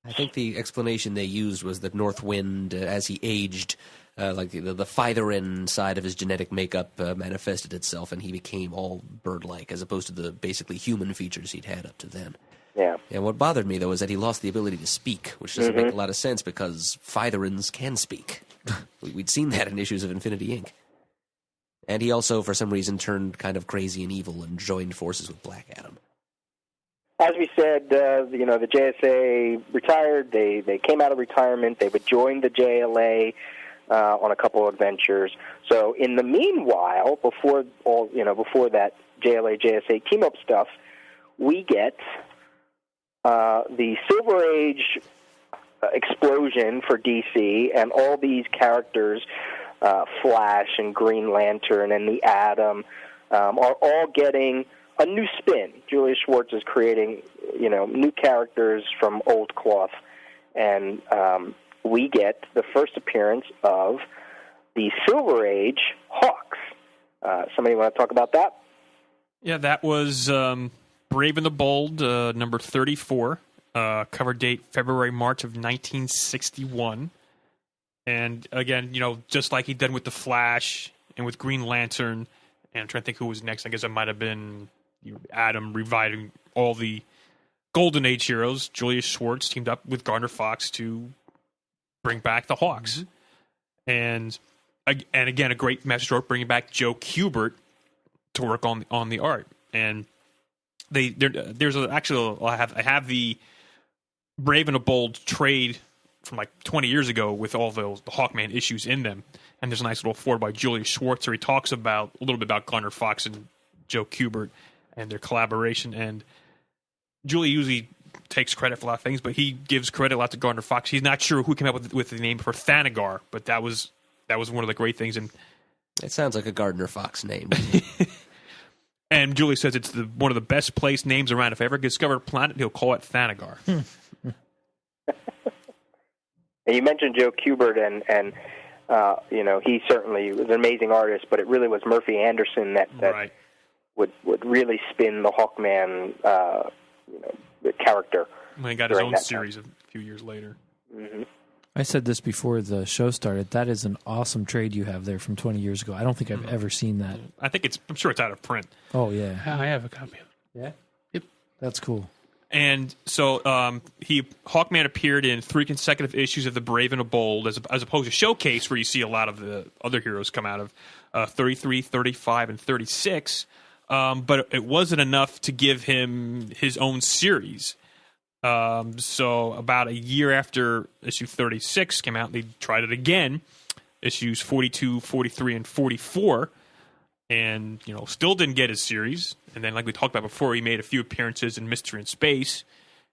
I think the explanation they used was that Northwind, as he aged, like the Phytheran side of his genetic makeup manifested itself, and he became all bird-like, as opposed to the basically human features he'd had up to then. Yeah. And what bothered me, though, is that he lost the ability to speak, which doesn't make a lot of sense because Phytherans can speak. We'd seen that in issues of Infinity Inc. And he also, for some reason, turned kind of crazy and evil and joined forces with Black Adam. As we said, the JSA retired. They came out of retirement. They would join the JLA on a couple of adventures. So in the meanwhile, before that JLA JSA team up stuff, we get the Silver Age explosion for DC, and all these characters, Flash and Green Lantern and the Atom, are all getting a new spin. Julius Schwartz is creating, new characters from old cloth, and we get the first appearance of the Silver Age Hawks. Somebody want to talk about that? Yeah, that was Brave and the Bold, number 34. Cover date February-March of 1961. And again, just like he'd done with The Flash and with Green Lantern, and I'm trying to think who was next. I guess it might have been Adam reviving all the Golden Age heroes. Julius Schwartz teamed up with Gardner Fox to bring back the Hawks. Mm-hmm. And again, a great masterstroke bringing back Joe Kubert to work on the art. And I have the Brave and the Bold trade from like 20 years ago with all the Hawkman issues in them. And there's a nice little forward by Julius Schwartz where he talks a little bit about Gardner Fox and Joe Kubert and their collaboration. And Julie usually takes credit for a lot of things, but he gives credit a lot to Gardner Fox. He's not sure who came up with the name for Thanagar, but that was one of the great things. And it sounds like a Gardner Fox name. And Julie says it's one of the best placed names around. If I ever discover a planet, he'll call it Thanagar. And you mentioned Joe Kubert, and he certainly was an amazing artist, but it really was Murphy Anderson that right. would really spin the Hawkman the character. When he got his own series a few years later. Mm-hmm. I said this before the show started. That is an awesome trade you have there from 20 years ago. I don't think I've ever seen that. I'm sure it's out of print. Oh, yeah. I have a copy of it. Yeah? Yep. That's cool. And so Hawkman appeared in 3 consecutive issues of The Brave and the Bold, as opposed to Showcase, where you see a lot of the other heroes come out of 33, 35, and 36. But it wasn't enough to give him his own series. So about a year after issue 36 came out, they tried it again, issues 42, 43, and 44, and still didn't get his series. And then, like we talked about before, he made a few appearances in Mystery in Space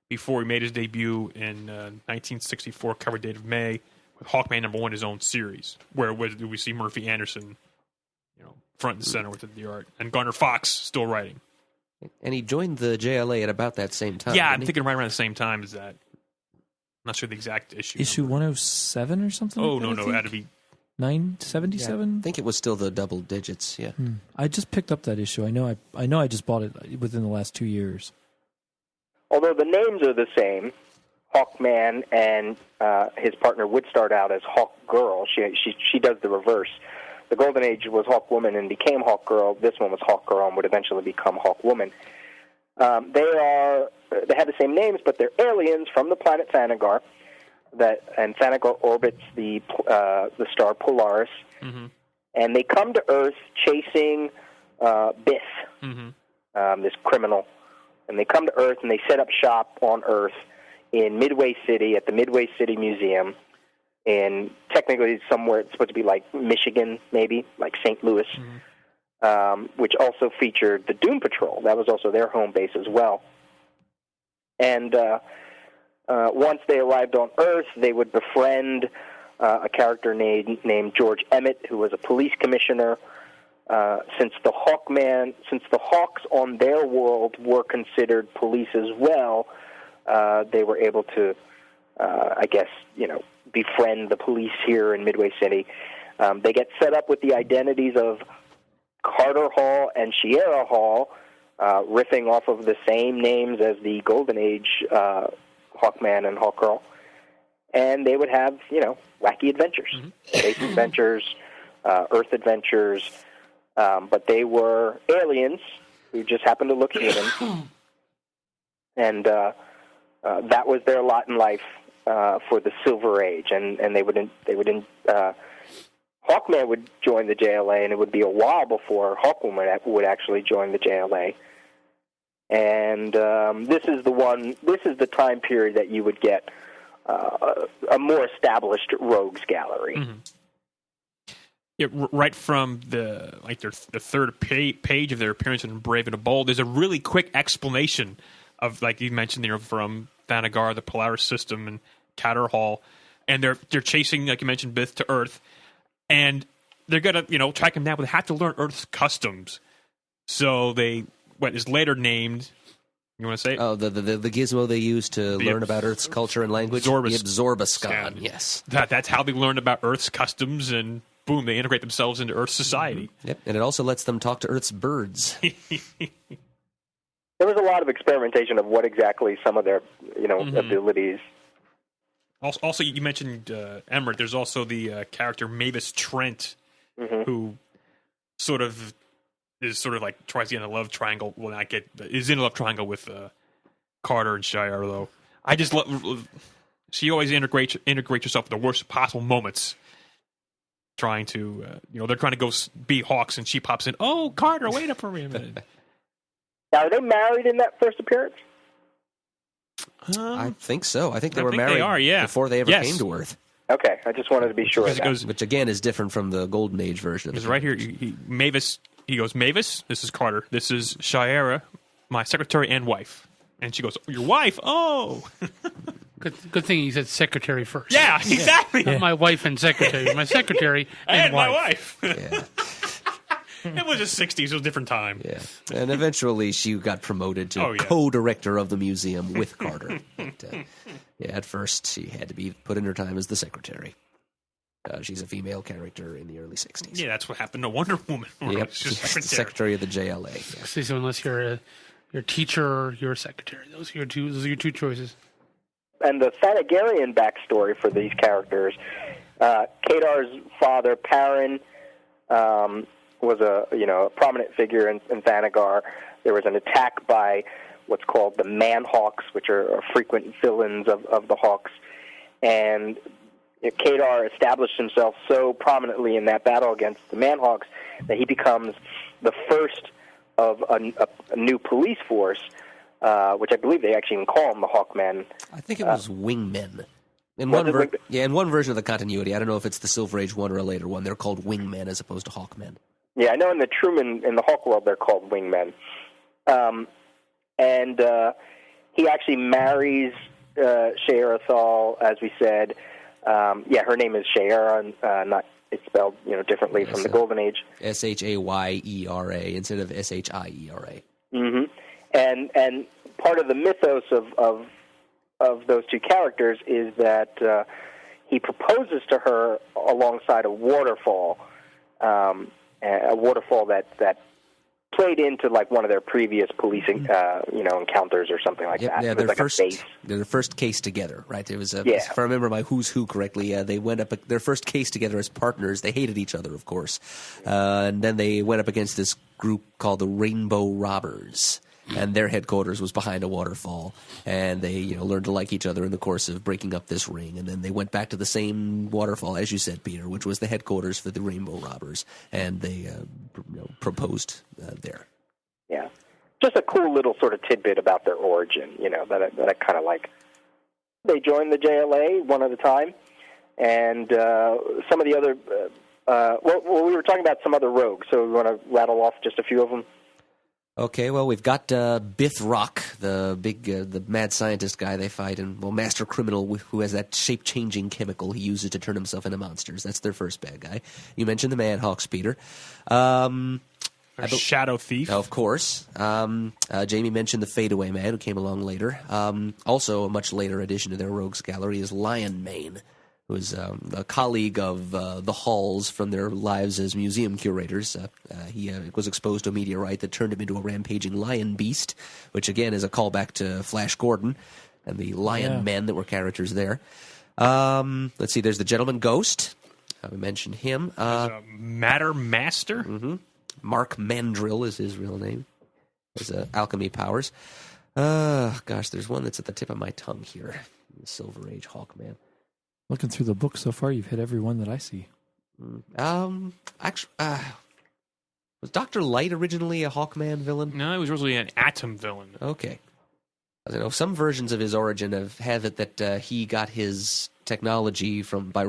before he made his debut in 1964, cover date of May, with Hawkman #1, his own series, where we see Murphy Anderson, front and center with the art, and Gardner Fox still writing. And he joined the JLA at about that same time. Yeah, I'm thinking right around the same time as that. I'm not sure the exact issue. Issue number. 107 or something? Oh, like no, it had to be 977? Yeah, I think it was still the double digits, yeah. I just picked up that issue. I know I just bought it within the last 2 years. Although the names are the same, Hawkman and his partner would start out as Hawkgirl. She does the reverse. The Golden Age was Hawkwoman and became Hawkgirl. This one was Hawkgirl and would eventually become Hawkwoman. They have the same names, but they're aliens from the planet Thanagar. And Thanagar orbits the star Polaris, and they come to Earth chasing Biff, this criminal. And they come to Earth and they set up shop on Earth in Midway City at the Midway City Museum. And technically somewhere it's supposed to be like Michigan, maybe, like St. Louis, which also featured the Doom Patrol. That was also their home base as well. And once they arrived on Earth, they would befriend a character named George Emmett, who was a police commissioner. Since the Hawks on their world were considered police as well, they were able to, befriend the police here in Midway City. They get set up with the identities of Carter Hall and Sierra Hall, riffing off of the same names as the Golden Age Hawkman and Hawkgirl. And they would have, wacky adventures, space adventures, Earth adventures, but they were aliens who just happened to look human. And that was their lot in life for the Silver Age, and Hawkman would join the JLA, and it would be a while before Hawkwoman would actually join the JLA. And this is the time period that you would get a more established rogues gallery. Yeah, right from the third page of their appearance in Brave and the Bold, there's a really quick explanation of, like you mentioned, from Thanagar, the Polaris system, and Carter Hall, and they're chasing, like you mentioned, Biff to Earth, and they're gonna track him down, but they have to learn Earth's customs. So they what is later named. You want to say? Oh, the gizmo they use to learn about Earth's culture and language? Zorbascan, yes. That's how they learn about Earth's customs, and boom, they integrate themselves into Earth's society. Yep, and it also lets them talk to Earth's birds. There was a lot of experimentation of what exactly some of their, abilities. Also, you mentioned Emmerich. There's also the character Mavis Trent, who is like tries to get in a love triangle. Well, is in a love triangle with Carter and Shire, though. I just love. She always integrates herself in the worst possible moments. Trying to, they're trying to go be Hawks, and she pops in. Oh, Carter, wait up for me a minute. Now, are they married in that first appearance? I think so. I think they were married before they ever came to Earth. Okay, I just wanted to be sure of that. Which, again, is different from the Golden Age version. Because right here, Mavis, he goes, Mavis, this is Carter. This is Shira, my secretary and wife. And she goes, your wife? Oh. Good thing he said secretary first. Yeah, exactly. Not my wife and secretary. My secretary and my wife. Yeah. It was the 60s. It was a different time. Yeah. And eventually she got promoted to co-director of the museum with Carter. But, at first she had to be put in her time as the secretary. She's a female character in the early 60s. Yeah, that's what happened to Wonder Woman. Yep, she's the secretary of the JLA. Yeah. So unless you're a teacher, you're a secretary. Those are your two choices. And the Thanagarian backstory for these characters, Kadar's father, Perrin, was a prominent figure in Thanagar. There was an attack by what's called the Man-Hawks, which are frequent villains of the Hawks. And Kadar established himself so prominently in that battle against the Man-Hawks that he becomes the first of a new police force, which I believe they actually even call them the Hawkmen. I think it was Wingmen. In one version of the continuity, I don't know if it's the Silver Age one or a later one, they're called Wingmen as opposed to Hawkmen. Yeah, I know in the Hawk world, they're called Wingmen. And he actually marries Shayera Thal, as we said. Her name is Shayera, not it's spelled differently from the Golden Age. Shayera instead of Shiera. Mm-hmm. And part of the mythos of those two characters is that he proposes to her alongside a waterfall that played into like one of their previous policing encounters or something like that. Yeah, their first case together, right? It was if I remember my Who's Who correctly, they went up their first case together as partners. They hated each other, of course, and then they went up against this group called the Rainbow Robbers. And their headquarters was behind a waterfall, and they learned to like each other in the course of breaking up this ring. And then they went back to the same waterfall, as you said, Peter, which was the headquarters for the Rainbow Robbers, and they proposed there. Yeah, just a cool little sort of tidbit about their origin, that I kind of like. They joined the JLA one at a time, and some of the other. We were talking about some other rogues, so we want to rattle off just a few of them. Okay, well, we've got Bithrock, the big, the mad scientist guy they fight, and, master criminal who has that shape-changing chemical he uses to turn himself into monsters. That's their first bad guy. You mentioned the Man-Hawks, Peter. Shadow Thief. Of course. Jamie mentioned the Fadeaway Man, who came along later. Also, a much later addition to their rogues gallery is Landmine, who is a colleague of the Halls from their lives as museum curators. He was exposed to a meteorite that turned him into a rampaging lion beast, which again is a callback to Flash Gordon and the Lion Men that were characters there. Let's see, there's the Gentleman Ghost. We mentioned him. Matter Master? Mm-hmm. Mark Mandrill is his real name. His alchemy powers. There's one that's at the tip of my tongue here. The Silver Age Hawkman. Looking through the book so far, you've hit every one that I see. Actually, was Dr. Light originally a Hawkman villain? No, he was originally an Atom villain. Okay. I know some versions of his origin have it that he got his technology by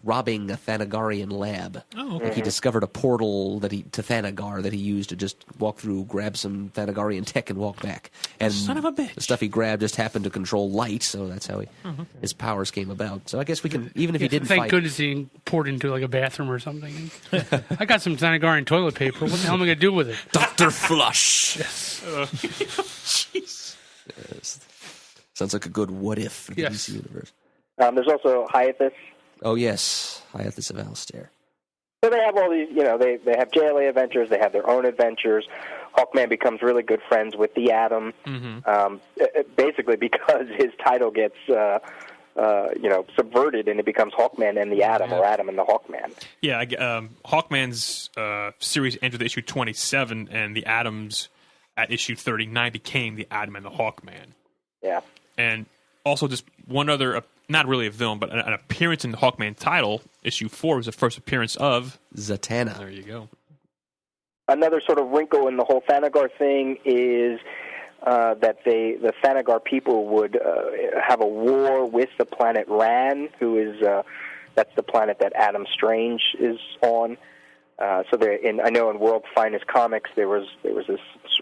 robbing a Thanagarian lab. Oh, okay. He discovered a portal to Thanagar that he used to just walk through, grab some Thanagarian tech, and walk back. And son of a bitch. The stuff he grabbed just happened to control light, so that's how his powers came about. So I guess we can, even if he didn't thank fight... goodness he poured into like a bathroom or something. I got some Thanagarian toilet paper. What the hell am I going to do with it? Dr. Flush. Jeez. Yes. Sounds like a good what if for the Yes. DC universe. There's also Hiatus. Oh, yes. Hiatus of Alistair. So they have all these, they have JLA adventures, they have their own adventures. Hawkman becomes really good friends with the Atom, basically because his title gets, subverted and it becomes Hawkman and the Atom, or Atom and the Hawkman. Yeah, Hawkman's series entered issue 27, and the Atoms at issue 39 became the Atom and the Hawkman. Yeah. And also just one other, not really a villain, but an appearance in the Hawkman title. Issue 4 was the first appearance of Zatanna. There you go. Another sort of wrinkle in the whole Thanagar thing is that the Thanagar people would have a war with the planet Ran, who is that's the planet that Adam Strange is on. I know in World's Finest Comics there was this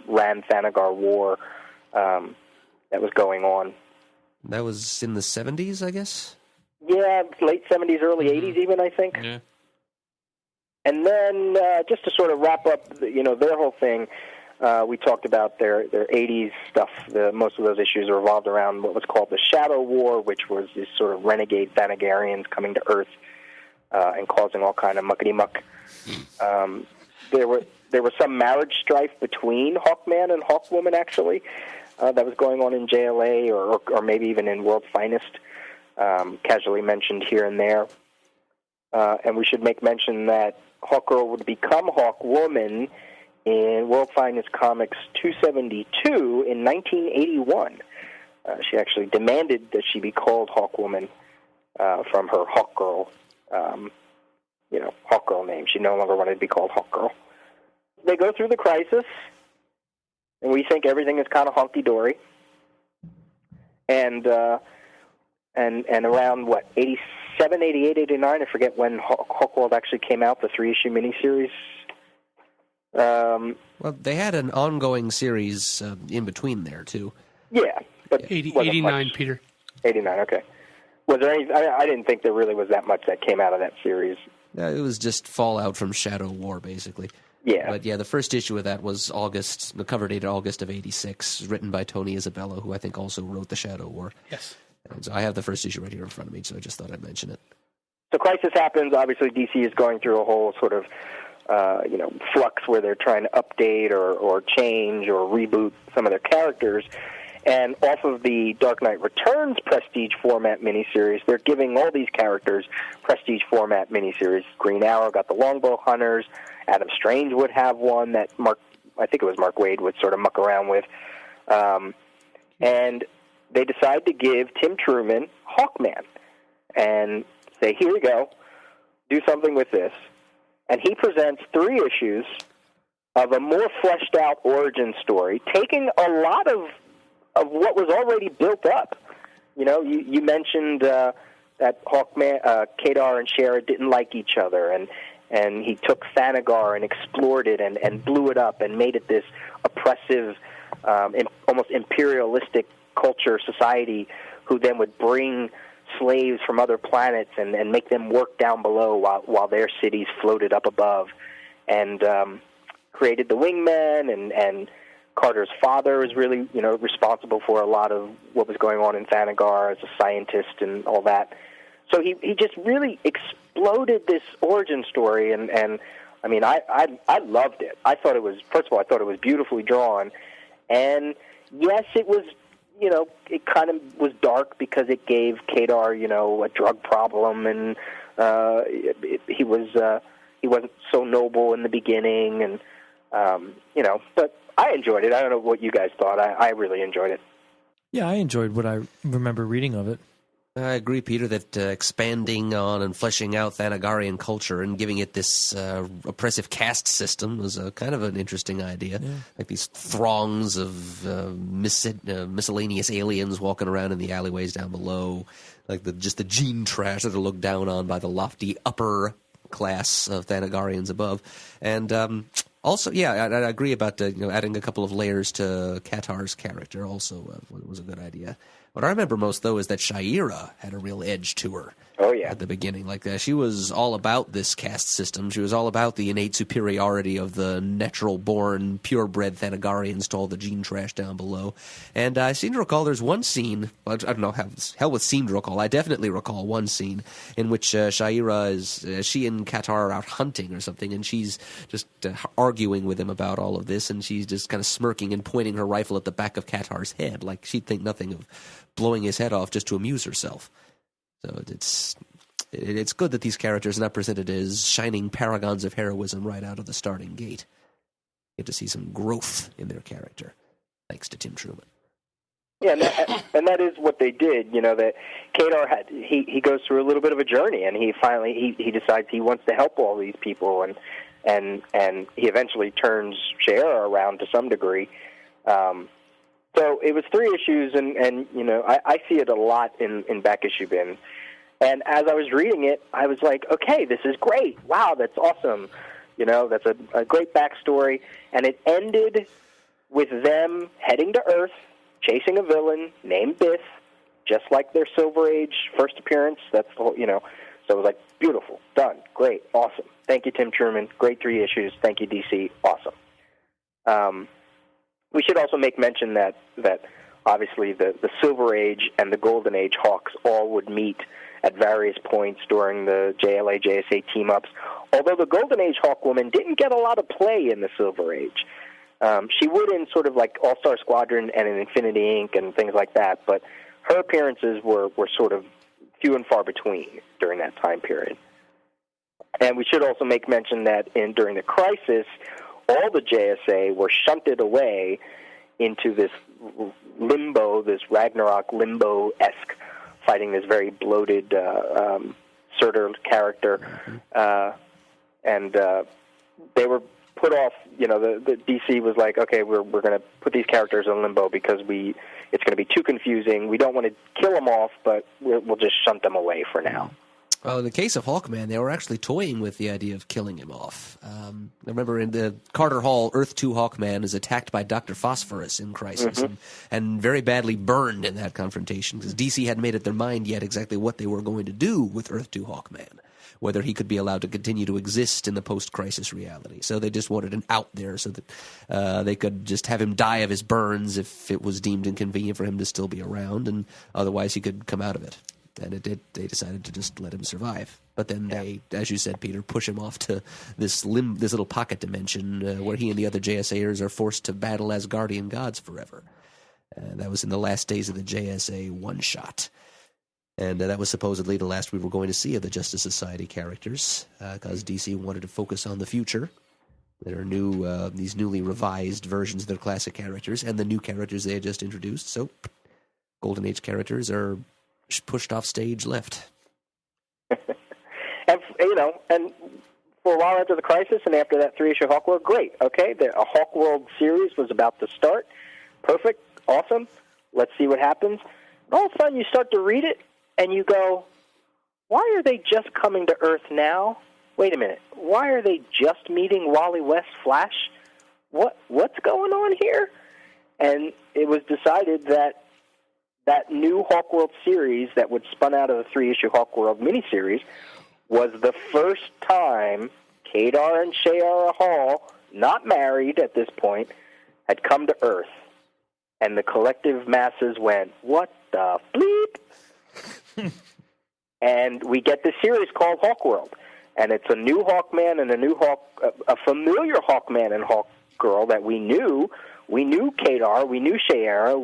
Ran Thanagar war that was going on. That was in the 70s, I guess? Yeah, late 70s, early 80s even, I think. Yeah. And then just to sort of wrap up, their whole thing, we talked about their 80s stuff. Most of those issues revolved around what was called the Shadow War, which was this sort of renegade Thanagarians coming to Earth and causing all kind of muckety-muck. There was some marriage strife between Hawkman and Hawkwoman, actually, that was going on in JLA or maybe even in World's Finest, casually mentioned here and there. And we should make mention that Hawkgirl would become Hawkwoman in World Finest Comics 272 in 1981. She actually demanded that she be called Hawkwoman from her Hawkgirl, Hawkgirl name. She no longer wanted to be called Hawkgirl. They go through the crisis, and we think everything is kind of hunky-dory. And around, 87, 88, 89, I forget when Hawkworld actually came out, the 3-issue miniseries. Well, they had an ongoing series in between there, too. Yeah. But 89, Peter. 89, okay. Was there any? I didn't think there really was that much that came out of that series. It was just fallout from Shadow War, basically. Yeah. But yeah, the first issue of that was August, the cover dated August of 86, written by Tony Isabella, who I think also wrote the Shadow War. Yes. And so I have the first issue right here in front of me, so I just thought I'd mention it. So crisis happens. Obviously, DC is going through a whole sort of, flux where they're trying to update or change or reboot some of their characters. And off of the Dark Knight Returns Prestige format miniseries, they're giving all these characters Prestige format miniseries. Green Arrow got the Longbow Hunters. Adam Strange would have one that Mark Waid would sort of muck around with. And they decide to give Tim Truman Hawkman and say, here you go, do something with this. And he presents 3 issues of a more fleshed out origin story, taking a lot of what was already built up. You mentioned that Hawkman, Kadar and Shara didn't like each other, and he took Thanagar and explored it and blew it up and made it this oppressive, almost imperialistic culture society who then would bring slaves from other planets and make them work down below while their cities floated up above, and created the Wingmen, and Carter's father was really, responsible for a lot of what was going on in Thanagar as a scientist and all that. So he just really exploded this origin story, and I mean, I loved it. I thought it was, first of all, I thought it was beautifully drawn, and yes, it was, it kind of was dark because it gave Kadar, a drug problem, and he wasn't so noble in the beginning, and but I enjoyed it. I don't know what you guys thought. I really enjoyed it. Yeah, I enjoyed what I remember reading of it. I agree, Peter, that expanding on and fleshing out Thanagarian culture and giving it this oppressive caste system was kind of an interesting idea. Yeah. Like these throngs of miscellaneous aliens walking around in the alleyways down below, like just the gene trash that are looked down on by the lofty upper class of Thanagarians above. And also, yeah, I agree about adding a couple of layers to Katar's character. Also, was a good idea. What I remember most, though, is that Shaira had a real edge to her. Oh yeah. yeah. at the beginning. Like she was all about this caste system. She was all about the innate superiority of the natural-born, purebred Thanagarians to all the gene trash down below. And I seem to recall there's one scene, I don't know how hell with seem to recall, I definitely recall one scene in which Shaira is, she and Qatar are out hunting or something, and she's just arguing with him about all of this, and she's just kind of smirking and pointing her rifle at the back of Qatar's head, like she'd think nothing of blowing his head off just to amuse herself. So it's good that these characters are not presented as shining paragons of heroism right out of the starting gate. You get to see some growth in their character, thanks to Tim Truman. Yeah, and that is what they did. You know, that Kadar he goes through a little bit of a journey, and he finally he decides he wants to help all these people, and he eventually turns Shayera around to some degree. So it was 3 issues, and you know, I see it a lot in back issue bins. And as I was reading it, I was like, okay, this is great. Wow, that's awesome. You know, that's a great backstory. And it ended with them heading to Earth, chasing a villain named Biff, just like their Silver Age first appearance. That's the whole, you know. So it was like, beautiful, done, great, awesome. Thank you, Tim Truman. Great 3 issues. Thank you, DC. Awesome. We should also make mention that obviously the Silver Age and the Golden Age Hawks all would meet at various points during the JLA, JSA team-ups, although the Golden Age Hawkwoman didn't get a lot of play in the Silver Age. She would in sort of like All-Star Squadron and in Infinity Inc. and things like that, but her appearances were sort of few and far between during that time period. And we should also make mention that during the Crisis, all the JSA were shunted away into this limbo, this Ragnarok limbo-esque, fighting this very bloated Surtur character. And they were put off, you know, the DC was like, okay, we're going to put these characters in limbo because it's going to be too confusing. We don't want to kill them off, but we'll just shunt them away for now. Well, in the case of Hawkman, they were actually toying with the idea of killing him off. I remember in the Carter Hall, Earth 2 Hawkman is attacked by Dr. Phosphorus in Crisis and very badly burned in that confrontation because DC hadn't made up their mind yet exactly what they were going to do with Earth 2 Hawkman, whether he could be allowed to continue to exist in the post-Crisis reality. So they just wanted an out there so that they could just have him die of his burns if it was deemed inconvenient for him to still be around, and otherwise he could come out of it. And they decided to just let him survive. But then they, as you said, Peter, push him off to this little pocket dimension where he and the other JSAers are forced to battle as guardian gods forever. That was in the last days of the JSA one-shot. And that was supposedly the last we were going to see of the Justice Society characters, because DC wanted to focus on the future. There are these newly revised versions of their classic characters and the new characters they had just introduced. So Golden Age characters are pushed off stage left. And, you know, and for a while after the Crisis and after that 3-issue Hawkworld, great, okay? A Hawkworld series was about to start. Perfect, awesome. Let's see what happens. And all of a sudden you start to read it, and you go, why are they just coming to Earth now? Wait a minute. Why are they just meeting Wally West Flash? What's going on here? And it was decided that new Hawkworld series that would spun out of the 3-issue Hawkworld miniseries was the first time Kadar and Shayera Hall, not married at this point, had come to Earth. And the collective masses went, what the bleep? And we get this series called Hawkworld. And it's a new Hawkman and a familiar Hawkman and Hawkgirl that we knew. We knew Kadar, we knew Shayera,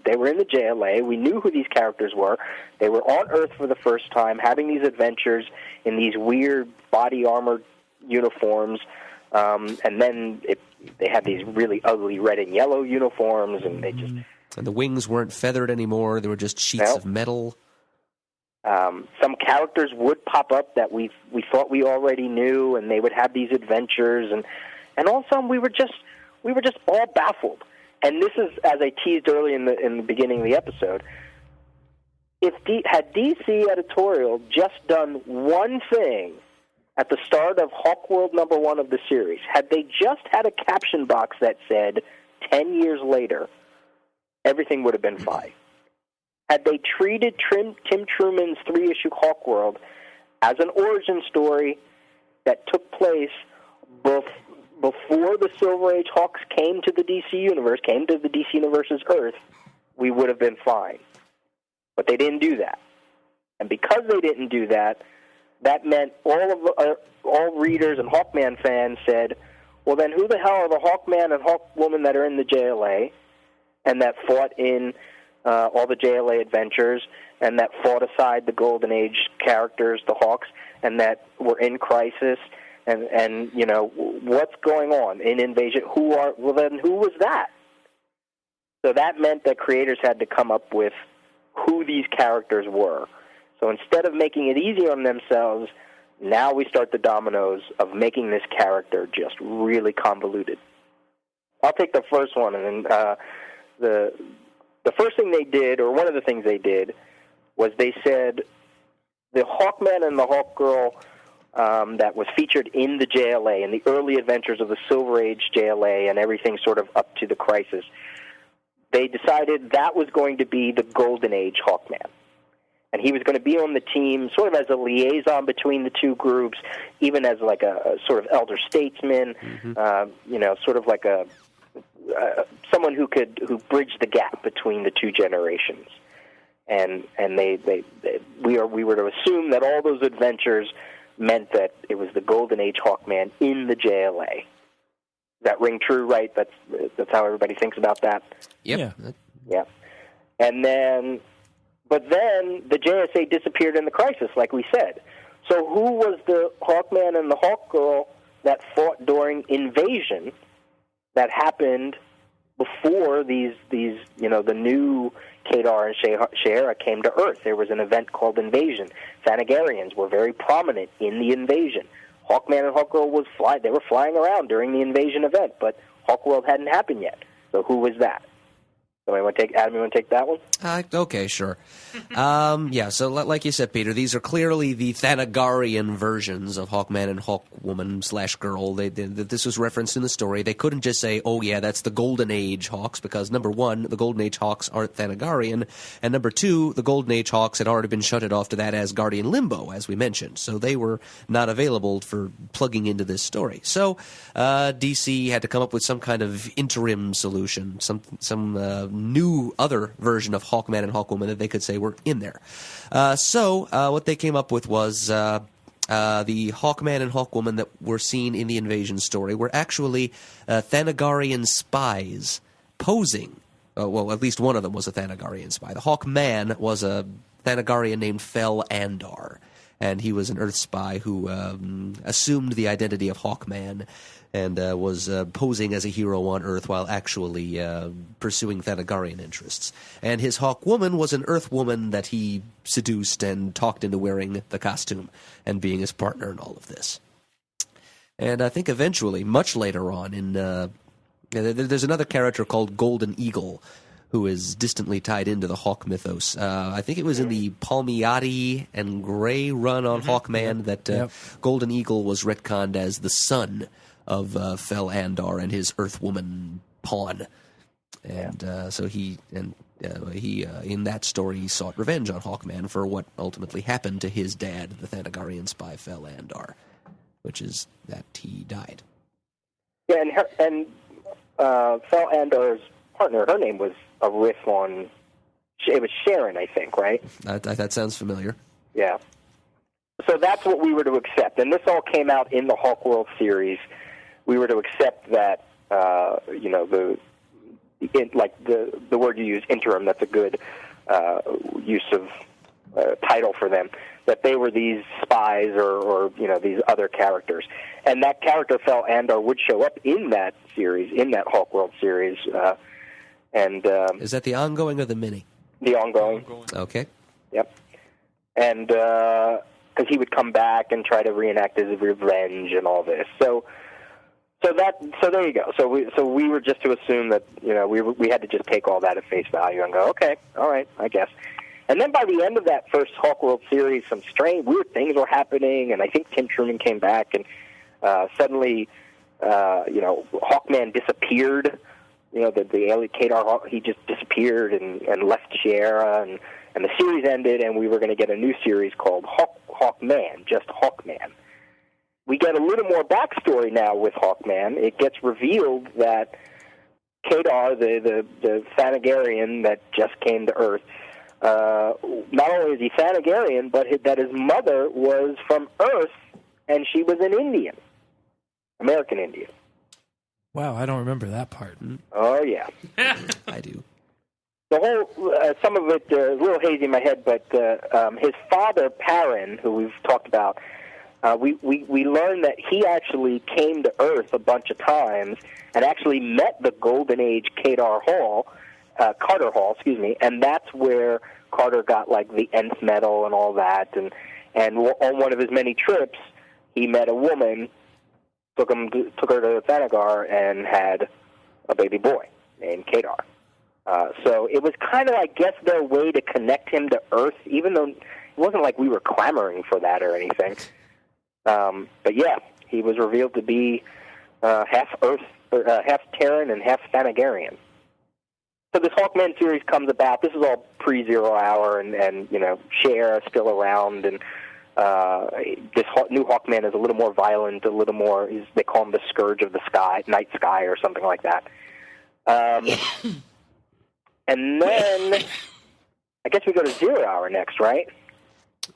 they were in the JLA, we knew who these characters were. They were on Earth for the first time, having these adventures in these weird body armor uniforms, and then they had these really ugly red and yellow uniforms, and they just... And the wings weren't feathered anymore, they were just sheets of metal. Some characters would pop up that we thought we already knew, and they would have these adventures, and all of a sudden we were just all baffled. And this is, as I teased early in the beginning of the episode, had DC editorial just done one thing at the start of Hawkworld #1 of the series, had they just had a caption box that said 10 years later, everything would have been fine. Had they treated Tim Truman's 3-issue Hawkworld as an origin story that took place before the Silver Age Hawks came to the DC Universe, came to the DC Universe's Earth, we would have been fine. But they didn't do that. And because they didn't do that, that meant all readers and Hawkman fans said, well, then who the hell are the Hawkman and Hawkwoman that are in the JLA and that fought in all the JLA adventures and that fought aside the Golden Age characters, the Hawks, and that were in Crisis? And you know, what's going on in Invasion? Well, then who was that? So that meant that creators had to come up with who these characters were. So instead of making it easier on themselves, now we start the dominoes of making this character just really convoluted. I'll take the first one, and then the first thing they did, or one of the things they did, was they said the Hawkman and the Hawkgirl that was featured in the JLA, in the early adventures of the Silver Age JLA and everything sort of up to the Crisis, they decided that was going to be the Golden Age Hawkman. And he was going to be on the team sort of as a liaison between the two groups, even as like a sort of elder statesman, you know, sort of like someone who bridged the gap between the two generations. And we were to assume that all those adventures meant that it was the Golden Age Hawkman in the JLA. Does that ring true, right? That's how everybody thinks about that? Yep. Yeah. And then, but then the JSA disappeared in the Crisis, like we said. So who was the Hawkman and the Hawkgirl that fought during Invasion that happened before these you know, the new Kadar and Shayera came to Earth? There was an event called Invasion. Thanagarians were very prominent in the Invasion. Hawkman and Hawkgirl they were flying around during the Invasion event, but Hawkworld hadn't happened yet. So who was that? Adam, you want to take that one? Okay, sure. Yeah, so like you said, Peter, these are clearly the Thanagarian versions of Hawkman and Hawkwoman / girl. This was referenced in the story. They couldn't just say, oh, yeah, that's the Golden Age Hawks, because, number one, the Golden Age Hawks aren't Thanagarian, and number two, the Golden Age Hawks had already been shunted off to that Asgardian limbo, as we mentioned, so they were not available for plugging into this story. So DC had to come up with some kind of interim solution, some new other version of Hawkman and Hawkwoman that they could say were in there. So what they came up with was the Hawkman and Hawkwoman that were seen in the Invasion story were actually Thanagarian spies posing. Well, at least one of them was a Thanagarian spy. The Hawkman was a Thanagarian named Far-Andar, and he was an Earth spy who assumed the identity of Hawkman and was posing as a hero on Earth while actually pursuing Thanagarian interests. And his Hawkwoman was an Earth woman that he seduced and talked into wearing the costume and being his partner in all of this. And I think eventually, much later on, there's another character called Golden Eagle, who is distantly tied into the Hawk mythos. I think it was in the Palmiotti and Gray run on Hawkman that Golden Eagle was retconned as the son of Far-Andar and his Earth Woman pawn. And so he in that story, he sought revenge on Hawkman for what ultimately happened to his dad, the Thanagarian spy Far-Andar, which is that he died. Yeah, and Far-Andar's partner, her name was a riff on, it was Sharon, I think, right? That sounds familiar. Yeah. So that's what we were to accept. And this all came out in the Hawkworld series. We were to accept that, the word you use, interim, that's a good use of title for them, that they were these spies or these other characters. And that character, Far-Andar, would show up in that series, in that Hawkworld series. Is that the ongoing or the mini? The ongoing. Okay. Yep. And because he would come back and try to reenact his revenge and all this. So there you go. So we were just to assume that we had to just take all that at face value and go, okay, all right, I guess. And then by the end of that first Hawkworld series, some strange, weird things were happening, and I think Tim Truman came back, and suddenly, Hawkman disappeared. The alien Kadar Hawk, he just disappeared and left Shayera, and the series ended, and we were going to get a new series called Hawkman, just Hawkman. We get a little more backstory now with Hawkman. It gets revealed that Kadar, the Thanagarian that just came to Earth, not only is he Thanagarian, but that his mother was from Earth, and she was an Indian, American Indian. Wow, I don't remember that part. Oh, yeah. I do. The whole, some of it is a little hazy in my head, but his father, Perrin, who we've talked about, we learned that he actually came to Earth a bunch of times and actually met the Golden Age Carter Hall, and that's where Carter got like the Nth medal and all that, and on one of his many trips, he met a woman, took her to Thanagar, and had a baby boy named Kadar. So it was kind of, I guess, their way to connect him to Earth, even though it wasn't like we were clamoring for that or anything. But yeah, he was revealed to be half Earth, half Terran, and half Thanagarian. So this Hawkman series comes about. This is all pre-Zero Hour, and you know, Cher is still around, and this new Hawkman is a little more violent, a little more. They call him the Scourge of the Sky, Night Sky, or something like that. And then I guess we go to Zero Hour next, right?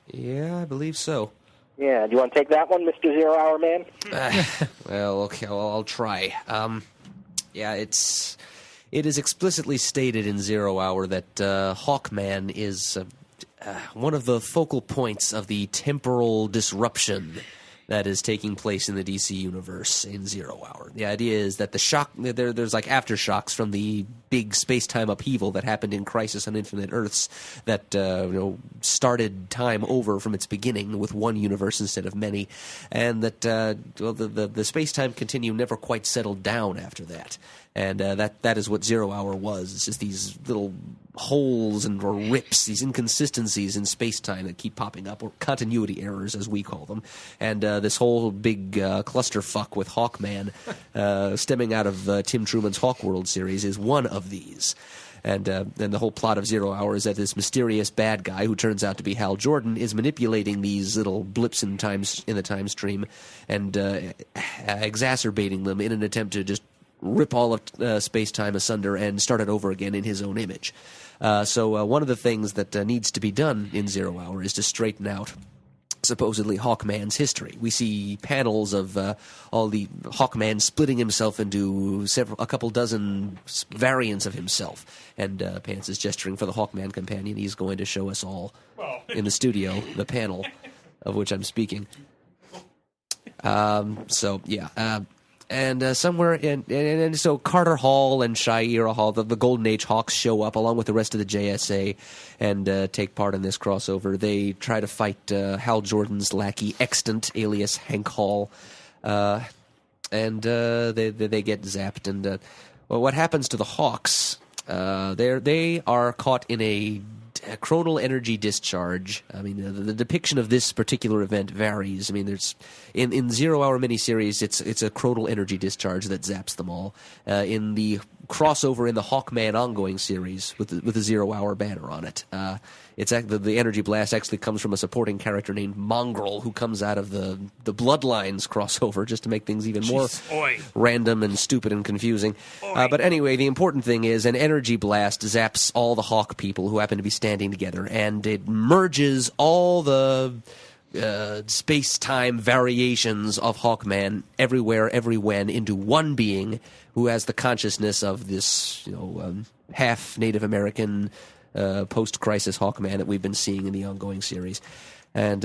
Yeah, I believe so. Yeah, do you want to take that one, Mr. Zero Hour Man? Well, okay, well, I'll try. Yeah, it is explicitly stated in Zero Hour that Hawkman is one of the focal points of the temporal disruption that is taking place in the DC universe in Zero Hour. The idea is that the shock, there's like aftershocks from the big space-time upheaval that happened in Crisis on Infinite Earths that started time over from its beginning with one universe instead of many, and that the space-time continuum never quite settled down after that. And that is what Zero Hour was. It's just these little holes or rips, these inconsistencies in space-time that keep popping up, or continuity errors, as we call them. And this whole big clusterfuck with Hawkman stemming out of Tim Truman's Hawkworld series is one of these. And the whole plot of Zero Hour is that this mysterious bad guy, who turns out to be Hal Jordan, is manipulating these little blips in the time stream and exacerbating them in an attempt to just rip all of space-time asunder and start it over again in his own image. So one of the things that needs to be done in Zero Hour is to straighten out supposedly Hawkman's history. We see panels of all the Hawkman splitting himself into a couple dozen variants of himself, and Pants is gesturing for the Hawkman companion. He's going to show us all in the studio the panel of which I'm speaking. So yeah. And somewhere and so Carter Hall and Shira Hall, the Golden Age Hawks, show up along with the rest of the JSA and take part in this crossover. They try to fight Hal Jordan's lackey Extant, alias Hank Hall, and they get zapped. And well, what happens to the Hawks? They are caught in a chronal energy discharge. I mean, the depiction of this particular event varies. I mean, there's in Zero Hour miniseries, it's a chronal energy discharge that zaps them all. In the crossover in the Hawkman ongoing series with the 0 Hour banner on it. It's the energy blast actually comes from a supporting character named Mongrel, who comes out of the Bloodlines crossover, just to make things even more random and stupid and confusing. But anyway, the important thing is an energy blast zaps all the Hawk people who happen to be standing together, and it merges all the space-time variations of Hawkman everywhere, every when, into one being who has the consciousness of this, half Native American post-crisis Hawkman that we've been seeing in the ongoing series, and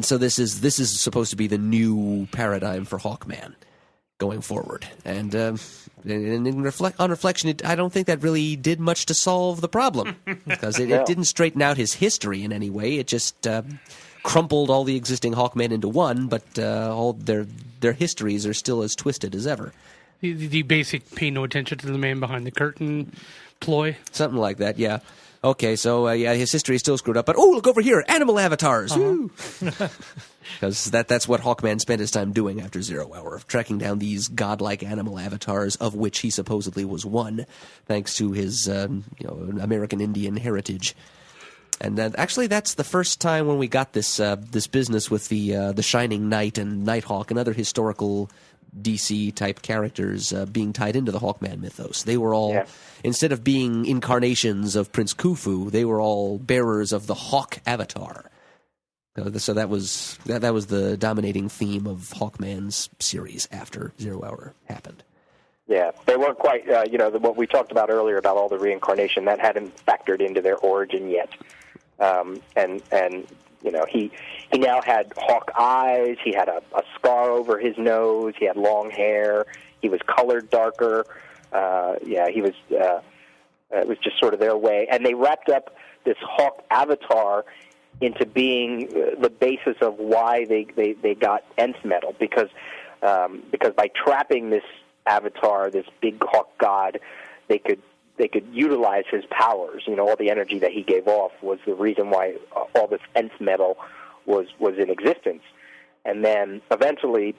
so this is supposed to be the new paradigm for Hawkman going forward. And on reflection, I don't think that really did much to solve the problem, because it didn't straighten out his history in any way. It just crumpled all the existing Hawkmen into one, but all their histories are still as twisted as ever. The basic pay no attention to the man behind the curtain ploy? Something like that, yeah. Okay, so his history is still screwed up, but look over here, animal avatars! Because that's what Hawkman spent his time doing after 0 Hour, tracking down these godlike animal avatars, of which he supposedly was one, thanks to his American Indian heritage. And actually, that's the first time when we got this this business with the Shining Knight and Nighthawk and other historical DC type characters being tied into the Hawkman mythos. They were all, instead of being incarnations of Prince Khufu, they were all bearers of the Hawk avatar. So that was the dominating theme of Hawkman's series after Zero Hour happened. Yeah, they weren't quite, what we talked about earlier about all the reincarnation, that hadn't factored into their origin yet. He now had hawk eyes, he had a scar over his nose, he had long hair, he was colored darker, it was just sort of their way. And they wrapped up this hawk avatar into being the basis of why they got nth metal, because by trapping this avatar, this big hawk god, they could utilize his powers. All the energy that he gave off was the reason why all this nth metal was in existence. And then eventually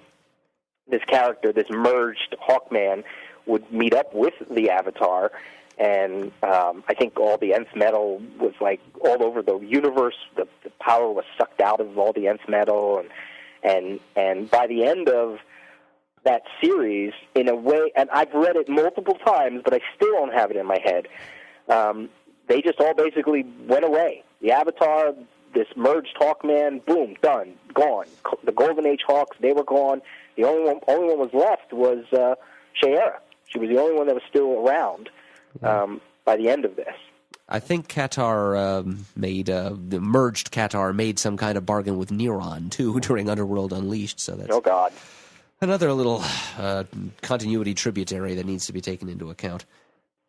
this character, this merged Hawkman, would meet up with the avatar, and I think all the nth metal was like all over the universe. The power was sucked out of all the nth metal, and by the end of that series, in a way, and I've read it multiple times, but I still don't have it in my head, they just all basically went away. The Avatar, this merged Hawkman, boom, done, gone. The Golden Age Hawks, they were gone. The only one was left was Shayera. She was the only one that was still around by the end of this. I think Qatar the merged Qatar made some kind of bargain with Neron, too, during Underworld Unleashed. So that's another little continuity tributary that needs to be taken into account.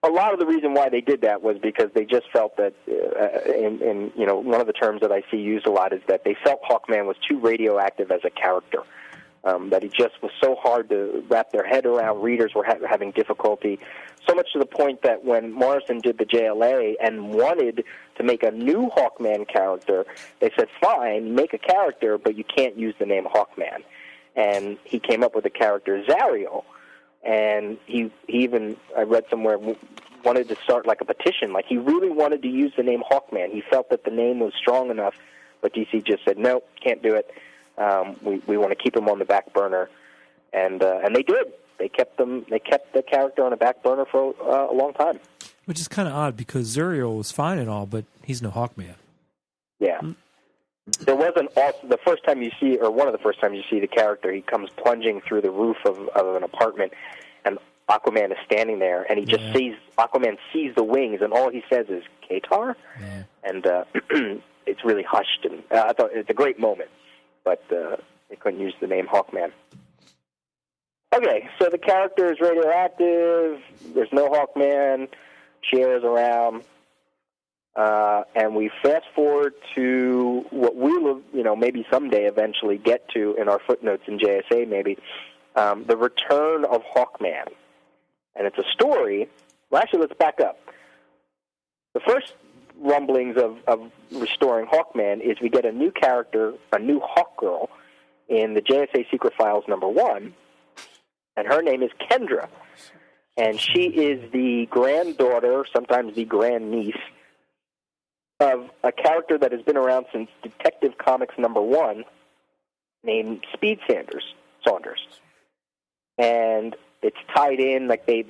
A lot of the reason why they did that was because they just felt that, in one of the terms that I see used a lot is that they felt Hawkman was too radioactive as a character, that he just was so hard to wrap their head around. Readers were having difficulty, so much to the point that when Morrison did the JLA and wanted to make a new Hawkman character, they said, fine, make a character, but you can't use the name Hawkman. And he came up with the character Zariel. And he even, I read somewhere, wanted to start like a petition. Like, he really wanted to use the name Hawkman. He felt that the name was strong enough, but DC just said, no, can't do it. We want to keep him on the back burner. And they did. They kept the character on the back burner for a long time. Which is kind of odd, because Zuriel was fine and all, but he's no Hawkman. Yeah. There was the first time you see, or one of the first times you see the character, he comes plunging through the roof of an apartment, and Aquaman is standing there, and he just Aquaman sees the wings, and all he says is, Qatar? Yeah. And it's really hushed, and I thought it's a great moment, but they couldn't use the name Hawkman. Okay, so the character is radioactive, there's no Hawkman, Shayera's around, and we fast forward to what we will, maybe someday eventually get to in our footnotes in JSA, maybe, the return of Hawkman. And it's a story. Well, actually, let's back up. The first rumblings of restoring Hawkman is we get a new character, a new Hawkgirl, in the JSA Secret Files #1, and her name is Kendra. And she is the granddaughter, sometimes the grandniece, of a character that has been around since Detective Comics #1, named Speed Saunders. And it's tied in, like they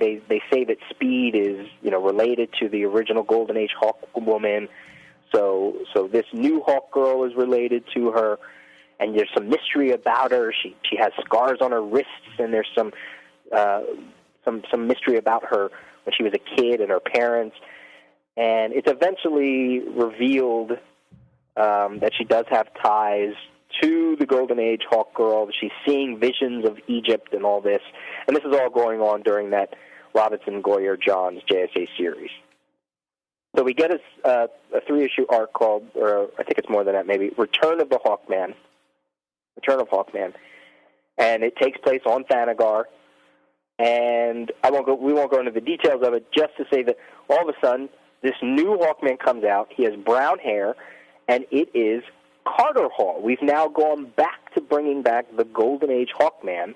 say that Speed is, related to the original Golden Age Hawk woman. So this new Hawk girl is related to her, and there's some mystery about her. She has scars on her wrists, and there's some mystery about her when she was a kid and her parents. And it's eventually revealed that she does have ties to the Golden Age Hawk Girl. She's seeing visions of Egypt and all this. And this is all going on during that Robinson Goyer Johns JSA series. So we get a 3-issue arc called, or I think it's more than that maybe, Return of Hawkman. And it takes place on Thanagar. And we won't go into the details of it, just to say that all of a sudden, this new Hawkman comes out. He has brown hair, and it is Carter Hall. We've now gone back to bringing back the Golden Age Hawkman,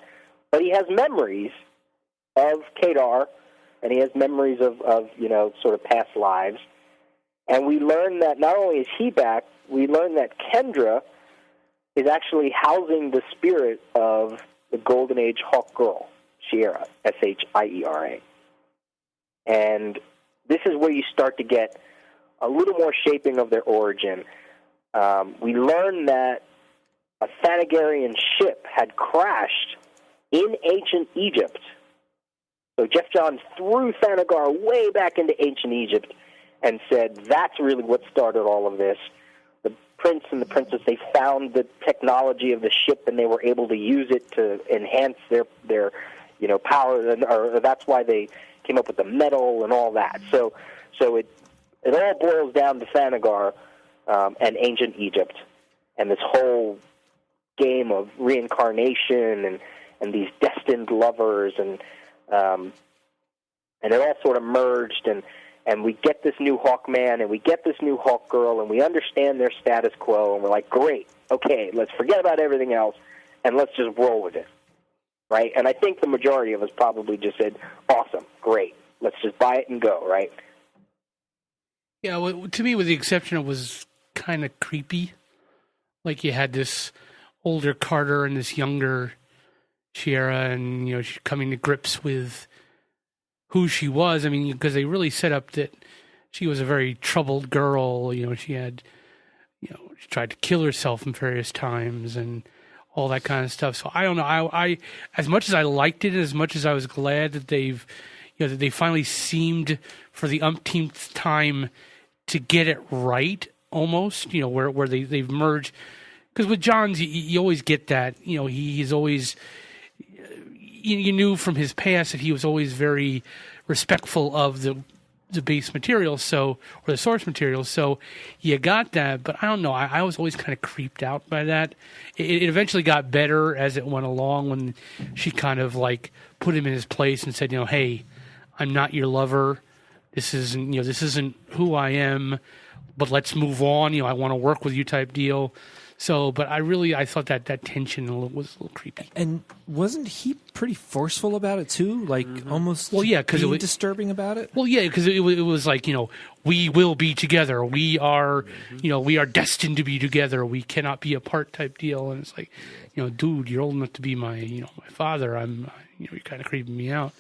but he has memories of Kadar, and he has memories of sort of past lives. And we learn that not only is he back, we learn that Kendra is actually housing the spirit of the Golden Age Hawkgirl, Shiera, Shiera. And this is where you start to get a little more shaping of their origin. We learn that a Thanagarian ship had crashed in ancient Egypt. So Jeff Johns threw Thanagar way back into ancient Egypt and said that's really what started all of this. The prince and the princess, they found the technology of the ship and they were able to use it to enhance their power, or that's why they came up with the metal and all that. So it all boils down to Thanagar and ancient Egypt and this whole game of reincarnation and these destined lovers and it all sort of merged and we get this new Hawkman and we get this new Hawkgirl and we understand their status quo and we're like, great, okay, let's forget about everything else and let's just roll with it, right? And I think the majority of us probably just said, awesome, great, let's just buy it and go, right? Yeah, well, to me, with the exception, it was kind of creepy. Like you had this older Carter and this younger Shiera, and she's coming to grips with who she was. I mean, because they really set up that she was a very troubled girl. She had, she tried to kill herself in various times and all that kind of stuff. So I don't know. I as much as I liked it, as much as I was glad that they've, that they finally seemed for the umpteenth time to get it right, almost. Where they've merged. Because with Johns, you always get that. He's always. You knew from his past that he was always very respectful of the base material, or the source material. So you got that, but I don't know. I was always kind of creeped out by that. It eventually got better as it went along when she kind of like put him in his place and said, hey, I'm not your lover. This isn't who I am. But let's move on. I want to work with you type deal. So, but I thought that tension was a little creepy. And wasn't he pretty forceful about it too? Like almost because it was disturbing about it. Well, yeah, because it was like we will be together. We are we are destined to be together. We cannot be apart type deal. And it's like dude, you're old enough to be my my father. You're kind of creeping me out.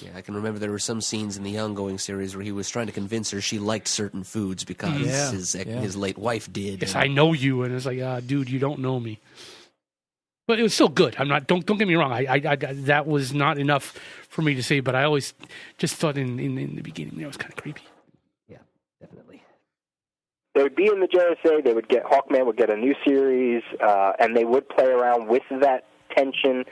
Yeah, I can remember there were some scenes in the ongoing series where he was trying to convince her she liked certain foods because his late wife did. Yes, I know you, and it's like, dude, you don't know me. But it was still good. I'm not. Don't get me wrong. I that was not enough for me to say. But I always just thought in the beginning that was kind of creepy. Yeah, definitely. They would be in the JSA. Hawkman would get a new series, and they would play around with that tension.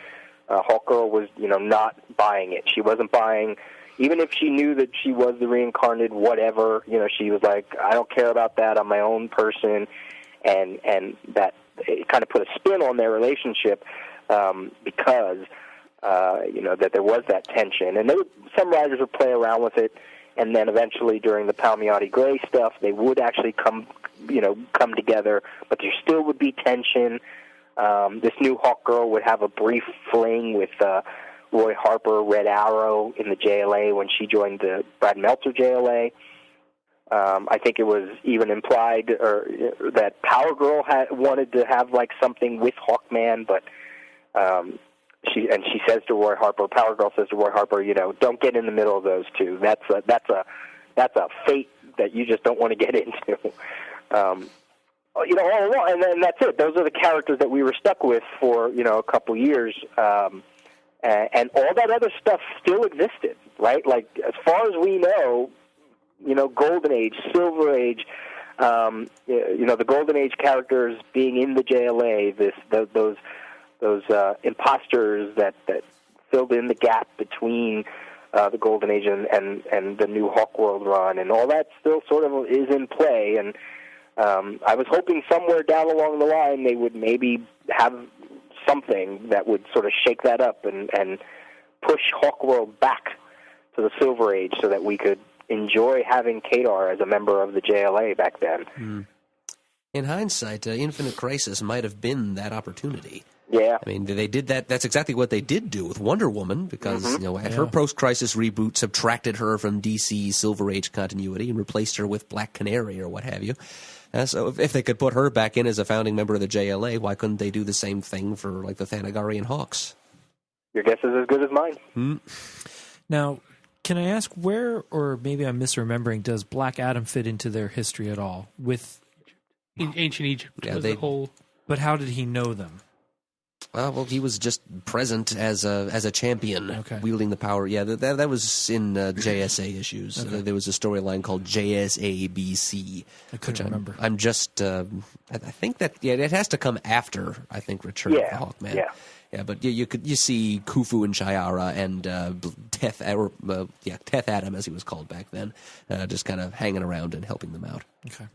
Hawkgirl was, not buying it. She wasn't buying, even if she knew that she was the reincarnated whatever. She was like, I don't care about that. I'm my own person, and that it kind of put a spin on their relationship because that there was that tension. And some writers would play around with it, and then eventually during the Palmiotti Gray stuff, they would actually come together, but there still would be tension. This new Hawkgirl would have a brief fling with Roy Harper, Red Arrow, in the JLA when she joined the Brad Meltzer JLA. I think it was even implied that Power Girl wanted to have like something with Hawkman, but she says to Roy Harper, Power Girl says to Roy Harper, don't get in the middle of those two. That's a fate that you just don't want to get into. All along, and then that's it. Those are the characters that we were stuck with for, a couple years. And all that other stuff still existed, right? Like, as far as we know, Golden Age, Silver Age, the Golden Age characters being in the JLA, those imposters that filled in the gap between the Golden Age and the new Hawkworld run, and all that still sort of is in play, and I was hoping somewhere down along the line they would maybe have something that would sort of shake that up and push Hawkworld back to the Silver Age so that we could enjoy having Kadar as a member of the JLA back then. In hindsight, Infinite Crisis might have been that opportunity. Yeah. I mean, they did that. That's exactly what they did do with Wonder Woman, because at her post-crisis reboot subtracted her from DC's Silver Age continuity and replaced her with Black Canary or what have you. So if they could put her back in as a founding member of the JLA, why couldn't they do the same thing for like the Thanagarian Hawks? Your guess is as good as mine. Now, can I ask where, or maybe I'm misremembering, does Black Adam fit into their history at all? With In ancient Egypt, Yeah, was they- the whole. But how did he know them? Well, he was just present as a champion, wielding the power. Yeah, that was in JSA issues. There was a storyline called JSABC. I couldn't remember. I'm just. I think that it has to come after. I think Return of the Hawkman. Yeah. Yeah, but you see Khufu and Shiara and Teth Adam, as he was called back then, just kind of hanging around and helping them out. Okay.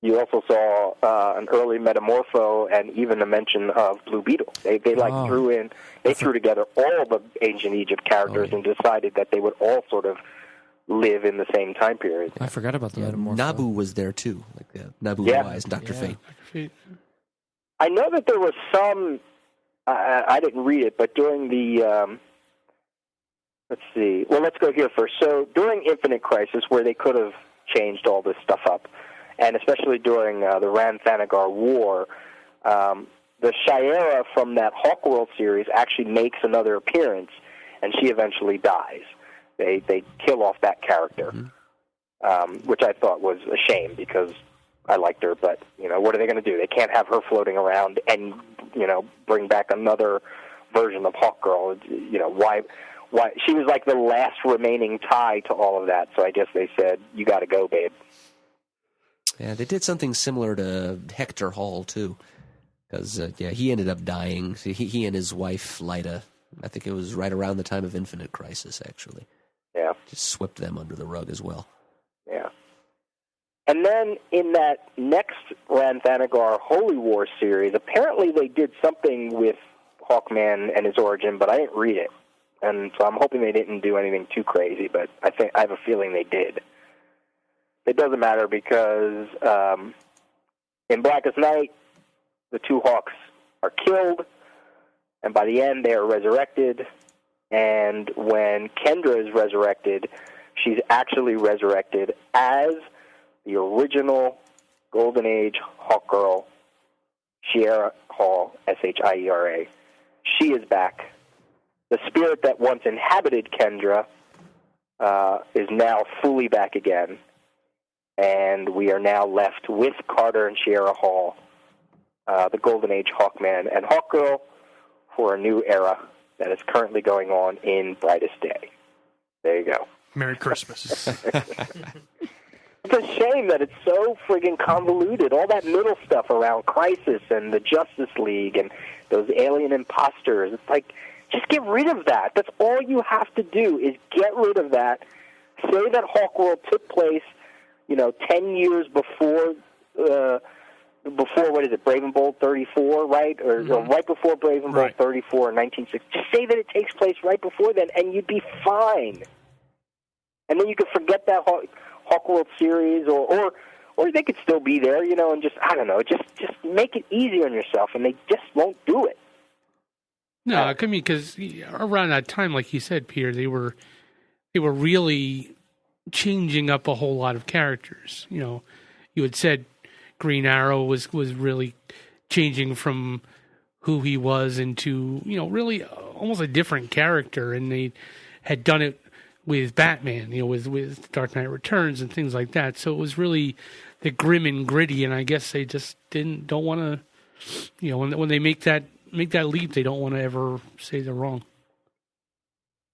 You also saw an early Metamorpho and even a mention of Blue Beetle. They threw together all the ancient Egypt characters and decided that they would all sort of live in the same time period. I forgot about the Metamorpho. Nabu was there too, like Nabu Wise, Dr. Fate. I know that there was some. I didn't read it, but during the let's see. Well, let's go here first. So during Infinite Crisis, where they could have changed all this stuff up, and especially during the Thanagar War, the Shiera from that Hawkworld series actually makes another appearance, and she eventually dies. They kill off that character, which I thought was a shame because I liked her, but what are they going to do? They can't have her floating around and bring back another version of Hawkgirl. Why? She was like the last remaining tie to all of that. So I guess they said, "You got to go, babe." Yeah, they did something similar to Hector Hall too, because he ended up dying. He and his wife Lyda. I think it was right around the time of Infinite Crisis, actually. Yeah, just swept them under the rug as well. Yeah. And then in that next Thanagar Holy War series, apparently they did something with Hawkman and his origin, but I didn't read it. And so I'm hoping they didn't do anything too crazy, but I have a feeling they did. It doesn't matter because in Blackest Night, the two Hawks are killed, and by the end they are resurrected. And when Kendra is resurrected, she's actually resurrected as the original Golden Age Hawkgirl, Shiera Hall, Shiera. She is back. The spirit that once inhabited Kendra is now fully back again. And we are now left with Carter and Shiera Hall, the Golden Age Hawkman and Hawkgirl, for a new era that is currently going on in Brightest Day. There you go. Merry Christmas. It's a shame that it's so friggin' convoluted. All that middle stuff around Crisis and the Justice League and those alien imposters. It's like, just get rid of that. That's all you have to do is get rid of that. Say that Hawkworld took place, 10 years before, what is it, Brave and Bold 34, right? Or right before Brave and Bold 34 in 1960. Just say that it takes place right before then, and you'd be fine. And then you could forget that Hawkworld series, or they could still be there, and just, I don't know, just make it easy on yourself, and they just won't do it. No, I mean, because around that time, like you said, Peter, they were really changing up a whole lot of characters. You had said Green Arrow was really changing from who he was into, really almost a different character, and they had done it with Batman, with Dark Knight Returns and things like that. So it was really the grim and gritty, and I guess they just don't want to, when they make that leap, they don't want to ever say they're wrong.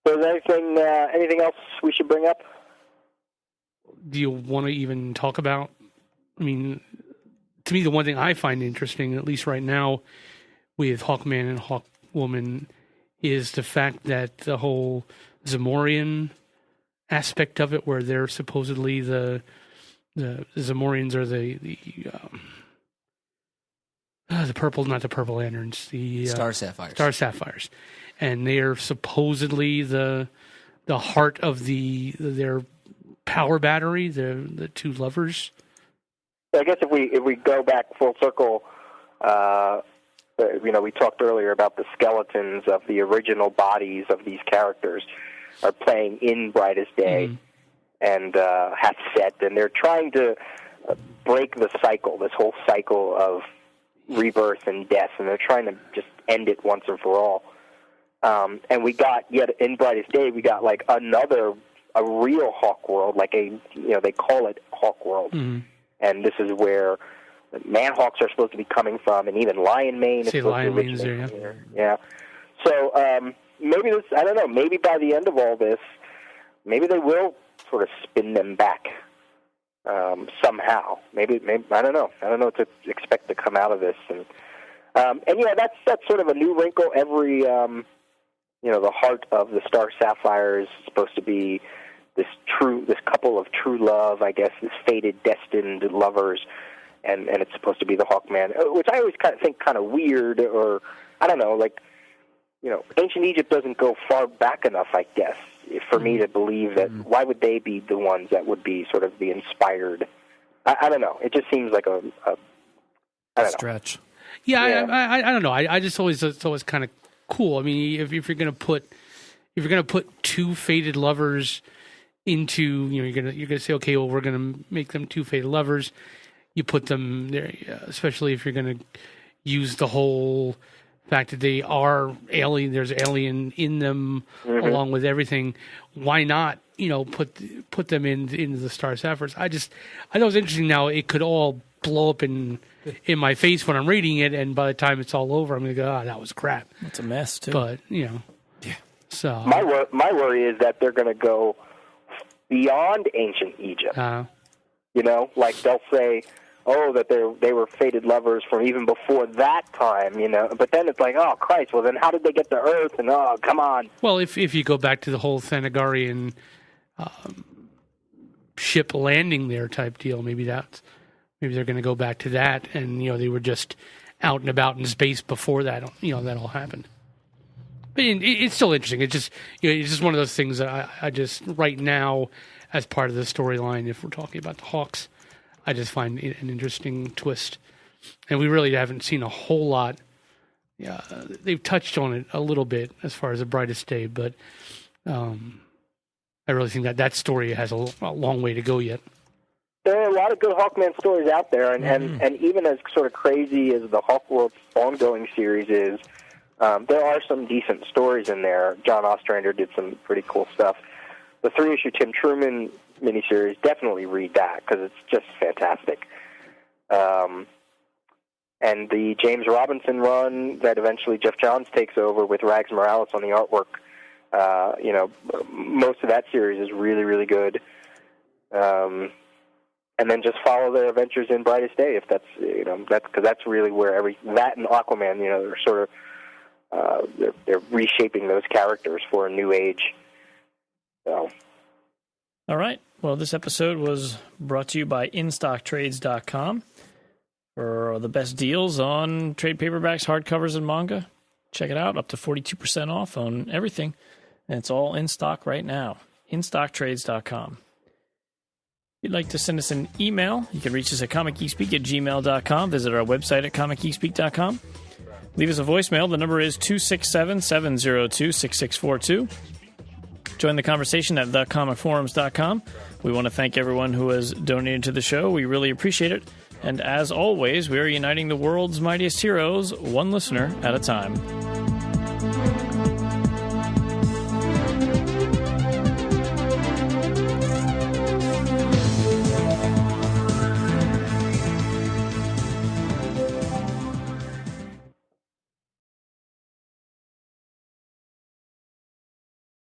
So is there anything else we should bring up? Do you want to even talk about? I mean, to me, the one thing I find interesting, at least right now, with Hawkman and Hawkwoman, is the fact that the whole Zamorian aspect of it, where they're supposedly the Zamorians are the purple, not the Purple Lanterns, the Star Sapphires. Star Sapphires, and they are supposedly the heart of their power battery, the two lovers. I guess if we go back full circle, We talked earlier about the skeletons of the original bodies of these characters are playing in Brightest Day and have set, and they're trying to break the cycle, this whole cycle of rebirth and death, and they're trying to just end it once and for all. And we got, yet in Brightest Day, we got like a real Hawk world, like they call it Hawk world. And this is where Manhawks are supposed to be coming from, and even Lion-Mane is supposed to be here. Yeah. So maybe this, I don't know, maybe by the end of all this, maybe they will sort of spin them back somehow. Maybe I don't know. I don't know what to expect to come out of this. And yeah, that's sort of a new wrinkle. Every the heart of the Star Sapphire is supposed to be this couple of true love, I guess, this fated, destined lovers, and it's supposed to be the Hawkman, which I always think kind of weird, or I don't know, like, ancient Egypt doesn't go far back enough, I guess, for me to believe that. Why would they be the ones that would be sort of the inspired? I don't know. It just seems like a I don't stretch. Know. Yeah. I don't know. I just it's always kind of cool. I mean, if you're gonna put two fated lovers into, you're gonna say, okay, well, we're gonna make them two fated lovers. You put them there, especially if you're gonna use the whole fact that they are alien. There's alien in them along with everything. Why not, put them into the Star Sapphires? I thought it was interesting. Now it could all blow up in my face when I'm reading it, and by the time it's all over, I'm gonna go, that was crap. It's a mess too. But yeah. So my worry is that they're gonna go beyond ancient Egypt. Like they'll say, that they were fated lovers from even before that time, But then it's like, oh, Christ, well, then how did they get to Earth? And, oh, come on. Well, if you go back to the whole Thanagarian ship landing there type deal, maybe they're going to go back to that, and, they were just out and about in space before that, that all happened. But it's still interesting. It's just one of those things that I just, right now, as part of the storyline, if we're talking about the Hawks, I just find it an interesting twist. And we really haven't seen a whole lot. Yeah, they've touched on it a little bit as far as the Brightest Day, but I really think that story has a long way to go yet. There are a lot of good Hawkman stories out there, and even as sort of crazy as the Hawk World ongoing series is, there are some decent stories in there. John Ostrander did some pretty cool stuff. The 3-issue Tim Truman miniseries, definitely read that because it's just fantastic. And the James Robinson run that eventually Jeff Johns takes over with Rags Morales on the artwork, most of that series is really, really good. And then just follow their adventures in Brightest Day, if that's, that's because that's really where that and Aquaman, they're sort of they're reshaping those characters for a new age. So. All right. Well, this episode was brought to you by InStockTrades.com for the best deals on trade paperbacks, hardcovers, and manga. Check it out. Up to 42% off on everything. And it's all in stock right now. InStockTrades.com. If you'd like to send us an email, you can reach us at comicgeekspeak@gmail.com. Visit our website at comicgeekspeak.com. Leave us a voicemail. The number is 267-702-6642. Join the conversation at thecomicforums.com. We want to thank everyone who has donated to the show. We really appreciate it. And as always, we are uniting the world's mightiest heroes, one listener at a time.